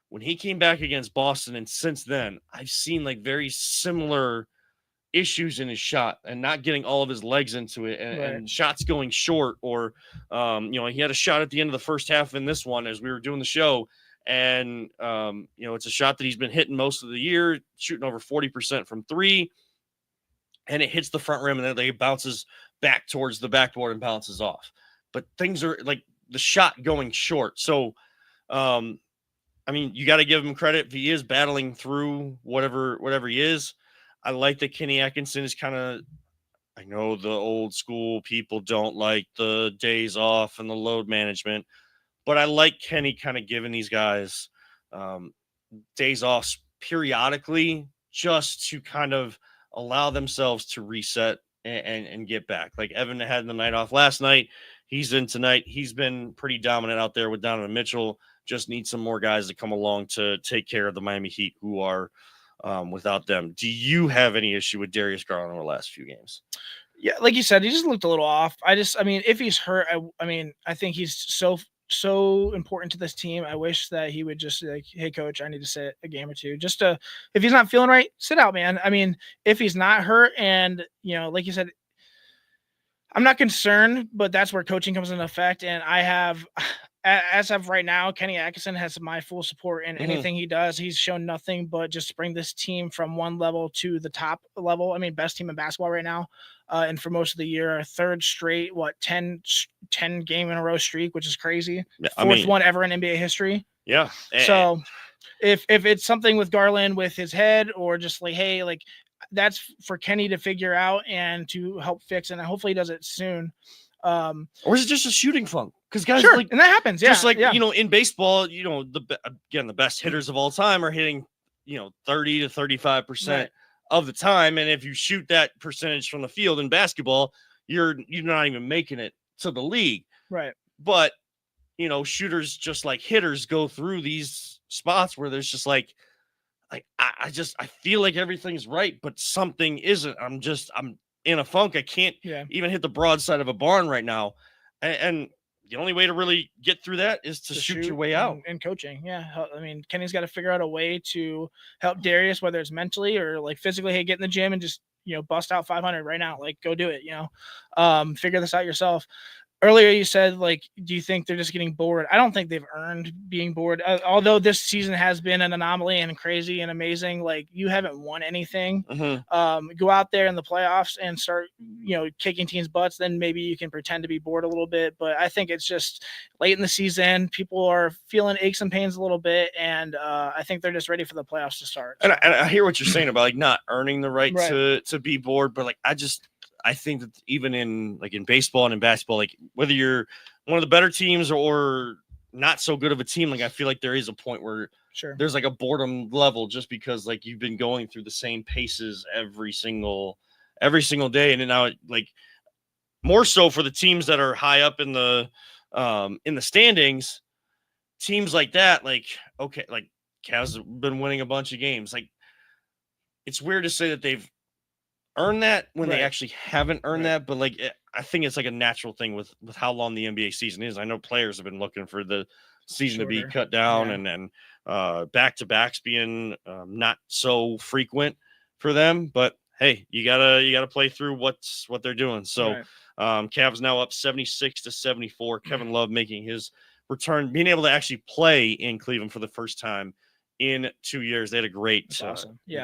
[SPEAKER 1] when he came back against Boston, and since then, I've seen like very similar issues in his shot and not getting all of his legs into it and shots going short or he had a shot at the end of the first half in this one as we were doing the show and it's a shot that he's been hitting most of the year, shooting over 40% from three, and it hits the front rim and then it bounces back towards the backboard and bounces off. But things are like the shot going short. So you got to give him credit if he is battling through whatever he is. I like that Kenny Atkinson is kind of, I know the old school people don't like the days off and the load management, but I like Kenny kind of giving these guys days off periodically just to kind of allow themselves to reset and get back. Like Evan had the night off last night. He's in tonight. He's been pretty dominant out there with Donovan Mitchell. Just need some more guys to come along to take care of the Miami Heat who are without them. Do you have any issue with Darius Garland in the last few games?
[SPEAKER 2] Yeah, like you said, he just looked a little off. If he's hurt, I think he's so important to this team. I wish that he would just like, hey coach, I need to sit a game or two just to, if he's not feeling right, sit out, man. I mean, if he's not hurt and, like you said, I'm not concerned, but that's where coaching comes into effect. And I have, as of right now, Kenny Atkinson has my full support in anything he does. He's shown nothing but just bring this team from one level to the top level. I mean, best team in basketball right now. And for most of the year, a third straight, 10 game in a row streak, which is crazy. Fourth one ever in NBA history.
[SPEAKER 1] Yeah.
[SPEAKER 2] So if it's something with Garland with his head or just like, hey, like that's for Kenny to figure out and to help fix. And hopefully he does it soon.
[SPEAKER 1] Or is it just a shooting funk? Because guys,
[SPEAKER 2] sure, and that happens. Yeah,
[SPEAKER 1] just like in baseball, the best hitters of all time are hitting 30 to 35% of the time, and if you shoot that percentage from the field in basketball, you're not even making it to the league.
[SPEAKER 2] Right.
[SPEAKER 1] But shooters just like hitters go through these spots where there's just like I feel like everything's right, but something isn't. I'm in a funk. I can't even hit the broadside of a barn right now. And the only way to really get through that is to shoot your way out.
[SPEAKER 2] And coaching. Yeah. I mean, Kenny's got to figure out a way to help Darius, whether it's mentally or like physically. Hey, get in the gym and just, bust out 500 right now. Like, go do it, figure this out yourself. Earlier, you said, like, do you think they're just getting bored? I don't think they've earned being bored. Although this season has been an anomaly and crazy and amazing, like, you haven't won anything. Go out there in the playoffs and start, kicking teams' butts. Then maybe you can pretend to be bored a little bit. But I think it's just late in the season. People are feeling aches and pains a little bit. And I think they're just ready for the playoffs to start.
[SPEAKER 1] So. And I hear what you're saying about, like, not earning the right. To be bored. But, like, I think that even in baseball and in basketball, like whether you're one of the better teams or not so good of a team, like I feel like there is a point where there's like a boredom level just because like you've been going through the same paces every single day. And then now like more so for the teams that are high up in the standings, teams like that, like, okay, like Cavs have been winning a bunch of games. Like it's weird to say that they've earn that when they actually haven't earned that, but like I think it's like a natural thing with how long the NBA season is. I know players have been looking for the season to be cut down and back-to-backs being not so frequent for them, but hey, you gotta play through what they're doing. So Cavs now up 76-74. Kevin Love making his return, being able to actually play in Cleveland for the first time in 2 years. They had a great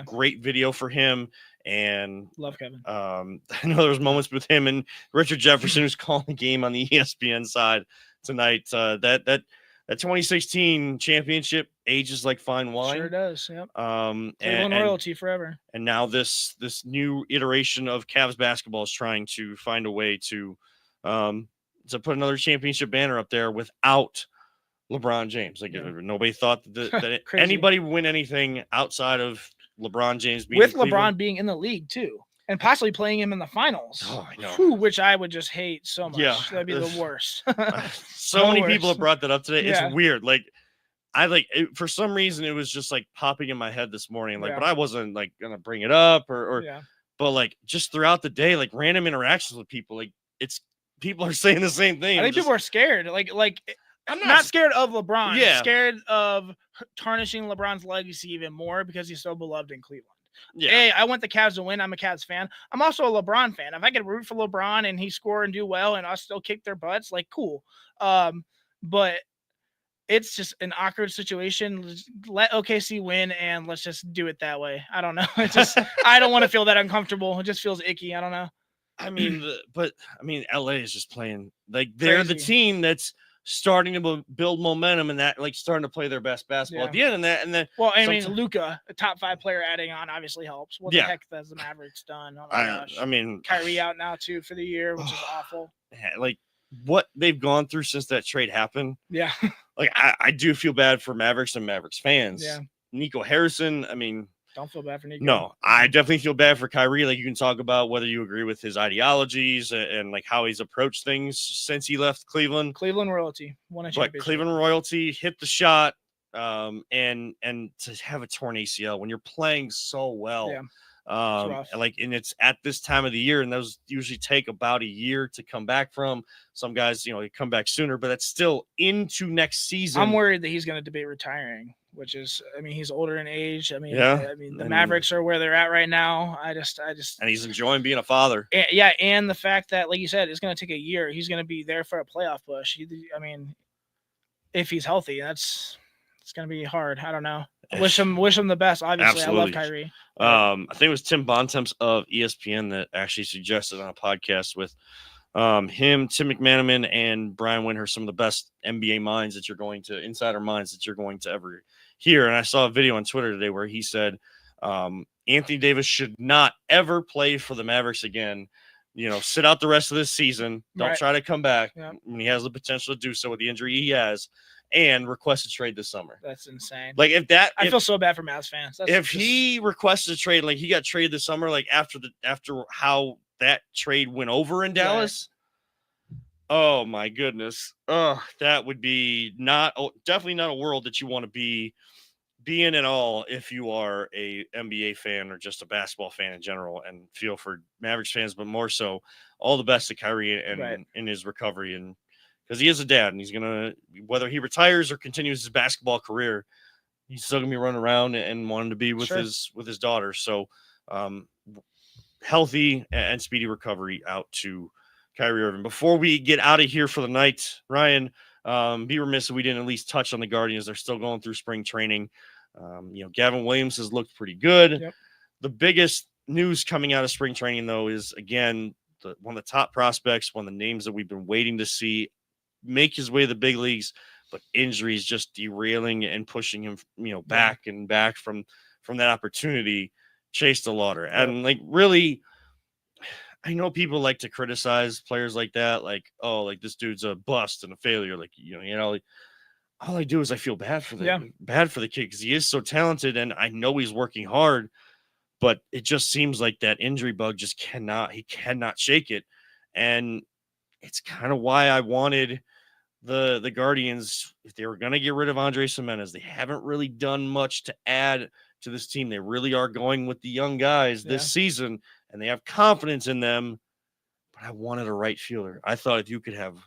[SPEAKER 1] great video for him. And
[SPEAKER 2] love Kevin.
[SPEAKER 1] I know there was moments with him and Richard Jefferson, who's calling the game on the ESPN side tonight. That that 2016 championship ages like fine wine.
[SPEAKER 2] Sure does. Yep.
[SPEAKER 1] And
[SPEAKER 2] Cleveland royalty forever.
[SPEAKER 1] And now this new iteration of Cavs basketball is trying to find a way to put another championship banner up there without LeBron James. Like nobody thought that anybody would win anything outside of LeBron James being
[SPEAKER 2] with
[SPEAKER 1] in Cleveland.
[SPEAKER 2] LeBron being in the league too, and possibly playing him in the finals.
[SPEAKER 1] Oh, I know.
[SPEAKER 2] Whew, which I would just hate so much.
[SPEAKER 1] Yeah,
[SPEAKER 2] That'd be the worst.
[SPEAKER 1] So many people have brought that up today.
[SPEAKER 2] Yeah.
[SPEAKER 1] It's weird. Like for some reason it was just like popping in my head this morning. Like, but I wasn't like gonna bring it up or but like just throughout the day, like random interactions with people, like people are saying the same thing.
[SPEAKER 2] I think people are scared. Like I'm not scared of LeBron. Yeah. I'm scared of tarnishing LeBron's legacy even more because he's so beloved in Cleveland. Yeah. Hey, I want the Cavs to win. I'm a Cavs fan. I'm also a LeBron fan. If I could root for LeBron and he score and do well and I still kick their butts, like cool. But it's just an awkward situation. Let OKC win and let's just do it that way. I don't know. It's just I don't want to feel that uncomfortable. It just feels icky. I don't know.
[SPEAKER 1] I mean, LA is just playing like they're the team that's starting to build momentum and that like starting to play their best basketball at the end. And then
[SPEAKER 2] I mean, Luka, a top 5 player adding on obviously helps. What the heck has the Mavericks done? Oh my gosh.
[SPEAKER 1] I mean,
[SPEAKER 2] Kyrie out now too for the year, which is awful.
[SPEAKER 1] Like what they've gone through since that trade happened.
[SPEAKER 2] Yeah.
[SPEAKER 1] Like I do feel bad for Mavericks and Mavericks fans.
[SPEAKER 2] Yeah.
[SPEAKER 1] Nico Harrison, I mean,
[SPEAKER 2] don't feel bad for Nico.
[SPEAKER 1] No, I definitely feel bad for Kyrie. Like you can talk about whether you agree with his ideologies and like how he's approached things since he left Cleveland.
[SPEAKER 2] Cleveland royalty won a championship.
[SPEAKER 1] But Cleveland royalty hit the shot, and to have a torn ACL when you're playing so well.
[SPEAKER 2] Yeah.
[SPEAKER 1] And it's at this time of the year, and those usually take about a year to come back from. Some guys, they come back sooner, but that's still into next season.
[SPEAKER 2] I'm worried that he's going to debate retiring, which is, I mean, he's older in age. I mean, the Mavericks are where they're at right now. I just, and
[SPEAKER 1] he's enjoying being a father.
[SPEAKER 2] And the fact that, like you said, it's going to take a year. He's going to be there for a playoff push. I mean, if he's healthy, it's going to be hard. I don't know. Wish him the best. Obviously, absolutely. I love Kyrie.
[SPEAKER 1] I think it was Tim Bontemps of ESPN that actually suggested on a podcast with him, Tim McManaman, and Brian Windhorst, some of the best NBA minds that you're going to, insider minds that you're going to ever hear. And I saw a video on Twitter today where he said Anthony Davis should not ever play for the Mavericks again. Sit out the rest of this season. Don't try to come back when he has the potential to do so with the injury he has. And request a trade this summer.
[SPEAKER 2] That's insane.
[SPEAKER 1] Like
[SPEAKER 2] I feel so bad for Mavs fans.
[SPEAKER 1] He requested a trade, like he got traded this summer, like after how that trade went over in Dallas. Right. Oh my goodness. That would be definitely not a world that you want to be in at all if you are a NBA fan or just a basketball fan in general, and feel for Mavericks fans, but more so all the best to Kyrie and in his recovery, and because he is a dad, and he's gonna, whether he retires or continues his basketball career, he's still gonna be running around and wanting to be with his daughter. So, healthy and speedy recovery out to Kyrie Irving. Before we get out of here for the night, Ryan, be remiss if we didn't at least touch on the Guardians. They're still going through spring training. Gavin Williams has looked pretty good.
[SPEAKER 2] Yep.
[SPEAKER 1] The biggest news coming out of spring training, though, is again one of the top prospects, one of the names that we've been waiting to see make his way to the big leagues, but injuries just derailing and pushing him, back and back from that opportunity. Chase DeLauder. And like, really, I know people like to criticize players like that, like, oh, like this dude's a bust and a failure. Like, like, all I do is I feel bad for the kid because he is so talented, and I know he's working hard, but it just seems like that injury bug just cannot shake it. And it's kind of why I wanted the Guardians, if they were going to get rid of Andres Gimenez, they haven't really done much to add to this team. They really are going with the young guys this season, and they have confidence in them. But I wanted a right fielder. I thought if you could have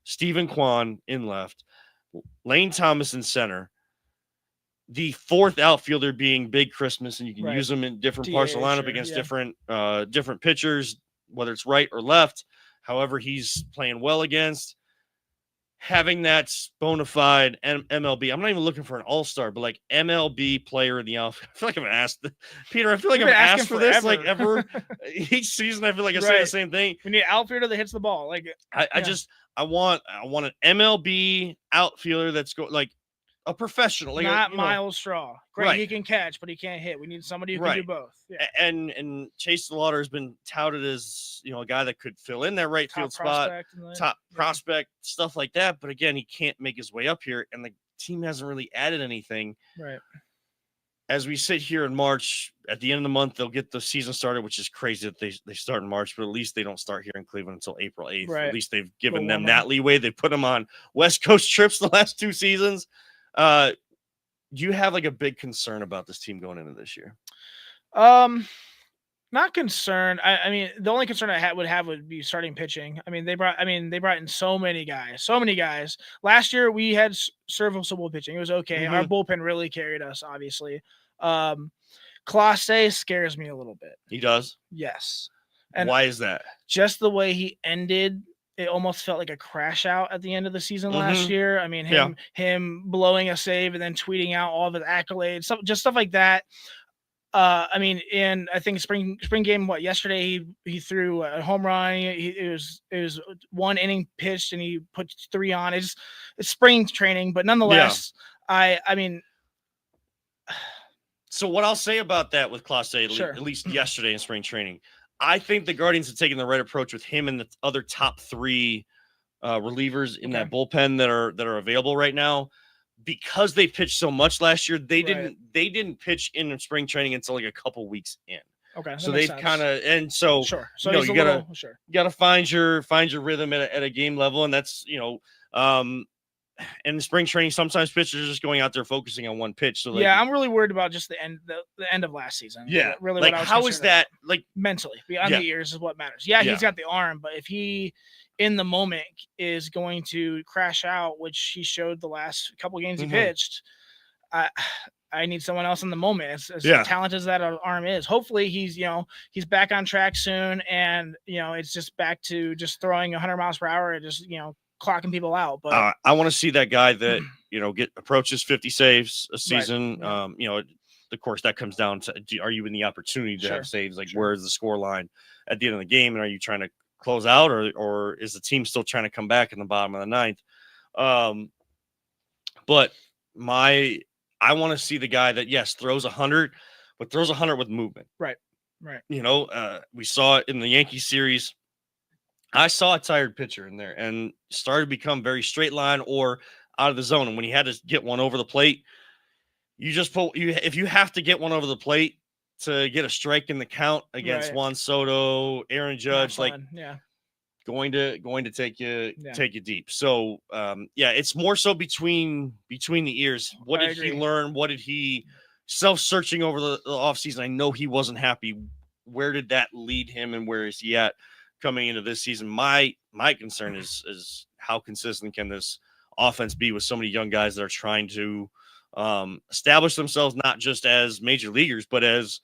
[SPEAKER 1] Stephen Kwan in left, Lane Thomas in center, the fourth outfielder being Big Christmas, and you can use them in different parts of the lineup against different pitchers, whether it's right or left, however he's playing well against. having that bona fide MLB. I'm not even looking for an all-star, but like MLB player in the outfield. I feel like I've asked Peter. I feel like
[SPEAKER 2] We've
[SPEAKER 1] I've
[SPEAKER 2] been asking
[SPEAKER 1] asked for this like
[SPEAKER 2] forever.
[SPEAKER 1] ever each season. I feel like I say the
[SPEAKER 2] Right.
[SPEAKER 1] same thing.
[SPEAKER 2] We need an outfielder that hits the ball. Like
[SPEAKER 1] I want an MLB outfielder that's like a professional, like
[SPEAKER 2] not Miles Straw. Great,
[SPEAKER 1] right.
[SPEAKER 2] he can catch, but he can't hit. We need somebody who can
[SPEAKER 1] Right.
[SPEAKER 2] do both. Yeah.
[SPEAKER 1] And Chase DeLauder has been touted as a guy that could fill in that right
[SPEAKER 2] Top
[SPEAKER 1] field spot, top prospect, stuff like that. But again, he can't make his way up here, and the team hasn't really added anything.
[SPEAKER 2] Right.
[SPEAKER 1] As we sit here in March, at the end of the month, they'll get the season started, which is crazy that they start in March, but at least they don't start here in Cleveland until April 8th.
[SPEAKER 2] Right.
[SPEAKER 1] At least they've given them that leeway. They put them on West Coast trips the last 2 seasons. Do you have like a big concern about this team going into this year?
[SPEAKER 2] Not concerned. I mean, the only concern I would be starting pitching. I mean, they brought in so many guys. Last year we had serviceable pitching. It was okay.
[SPEAKER 1] Mm-hmm.
[SPEAKER 2] Our bullpen really carried us, obviously. Clase scares me a little bit.
[SPEAKER 1] He does?
[SPEAKER 2] Yes.
[SPEAKER 1] And why is that?
[SPEAKER 2] Just the way he ended, it almost felt like a crash out at the end of the season last year. I mean, him blowing a save and then tweeting out all of his accolades, stuff like that. I mean, in I think spring game, yesterday he threw a home run. It was 1 inning pitched and he put 3 on. It's spring training, but nonetheless, I mean.
[SPEAKER 1] So what I'll say about that with Clase, at least yesterday in spring training, I think the Guardians have taken the right approach with him and the other top 3 relievers in that bullpen that are available right now. Because they pitched so much last year, they didn't pitch in spring training until like a couple weeks in. Okay,
[SPEAKER 2] so
[SPEAKER 1] they've kind of so you gotta find your rhythm at a game level, and that's in spring training sometimes pitchers are just going out there focusing on one pitch. So
[SPEAKER 2] I'm really worried about just the end of last season.
[SPEAKER 1] Yeah,
[SPEAKER 2] really.
[SPEAKER 1] Like how is that like
[SPEAKER 2] mentally beyond the ears is what matters. He's got the arm, but if he in the moment is going to crash out, which he showed the last couple games he pitched, I need someone else in the moment. As talented as that arm is, hopefully he's back on track soon, and it's just back to just throwing 100 miles per hour and just clocking people out. But
[SPEAKER 1] I want to see that guy that approaches 50 saves a season.
[SPEAKER 2] Right.
[SPEAKER 1] Of course, that comes down to are you in the opportunity to have saves? Like where's the score line at the end of the game, and are you trying to close out, or is the team still trying to come back in the bottom of the 9th? But I want to see the guy that throws 100, but throws 100 with movement.
[SPEAKER 2] Right.
[SPEAKER 1] We saw it in the Yankees series. I saw a tired pitcher in there and started to become very straight line or out of the zone. And when he had to get one over the plate, you just if you have to get one over the plate to get a strike in the count against Juan Soto, Aaron Judge, going to take you deep. So it's more so between the ears. What did he learn? What did he self-searching over the offseason? I know he wasn't happy. Where did that lead him, and where is he at coming into this season? My concern is how consistent can this offense be with so many young guys that are trying to establish themselves not just as major leaguers, but as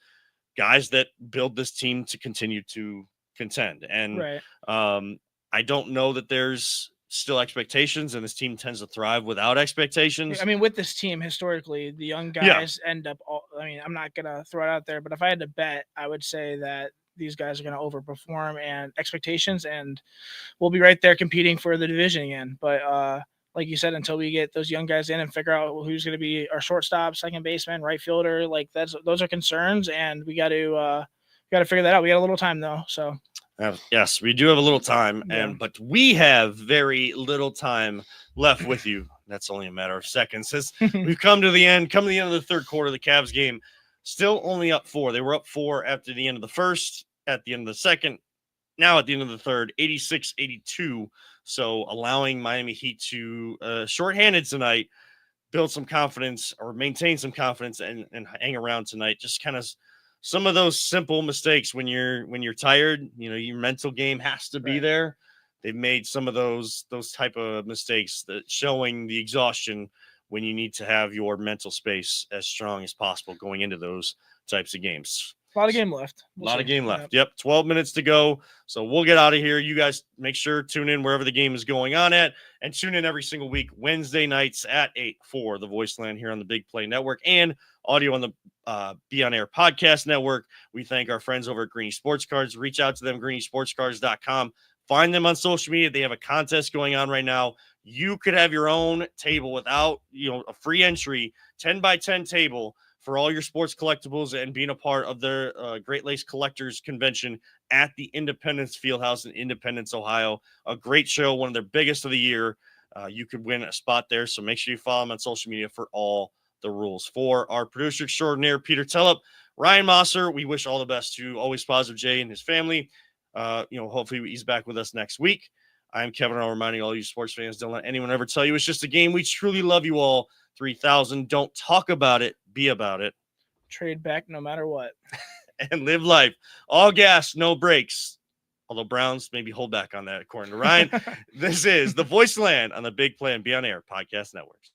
[SPEAKER 1] guys that build this team to continue to contend. And I don't know that there's still expectations, and this team tends to thrive without expectations.
[SPEAKER 2] I mean, with this team, historically, the young guys end up I'm not going to throw it out there, but if I had to bet, I would say that these guys are going to overperform and expectations, and we'll be right there competing for the division again. But like you said, until we get those young guys in and figure out who's going to be our shortstop, second baseman, right fielder, those are concerns, and we got to figure that out. We got a little time though, so.
[SPEAKER 1] Yes, we do have a little time, but we have very little time left with you. That's only a matter of seconds. As we've come to the end of the third quarter, the Cavs game still only up 4. They were up 4 after the end of the first, at the end of the second, now at the end of the third, 86-82. So allowing Miami Heat to shorthanded tonight, build some confidence or maintain some confidence and hang around tonight. Just kind of some of those simple mistakes when you're tired, your mental game has to be there. They've made some of those type of mistakes, that showing the exhaustion when you need to have your mental space as strong as possible going into those types of games.
[SPEAKER 2] A lot of game left.
[SPEAKER 1] A lot of game left. Yep. 12 minutes to go. So we'll get out of here. You guys make sure tune in wherever the game is going on at, and tune in every single week, Wednesday nights at 8 for the Voiceland here on the Big Play Network and audio on the Be On Air Podcast Network. We thank our friends over at Greeny Sports Cards. Reach out to them, greenysportscards.com. Find them on social media. They have a contest going on right now. You could have your own table without, a free entry, 10 by 10 table for all your sports collectibles and being a part of their Great Lakes Collectors Convention at the Independence Fieldhouse in Independence, Ohio. A great show, one of their biggest of the year. You could win a spot there, so make sure you follow them on social media for all the rules. For our producer extraordinaire, Peter Tellup, Ryan Mosser, we wish all the best to Always Positive Jay and his family. Hopefully he's back with us next week. I'm Kevin Arnold, reminding all you sports fans, don't let anyone ever tell you it's just a game. We truly love you all. 3,000. Don't talk about it. Be about it.
[SPEAKER 2] Trade back no matter what.
[SPEAKER 1] And live life. All gas, no brakes. Although Browns maybe hold back on that, according to Ryan. This is the Voiceland on the Big Play and Be On Air Podcast Networks.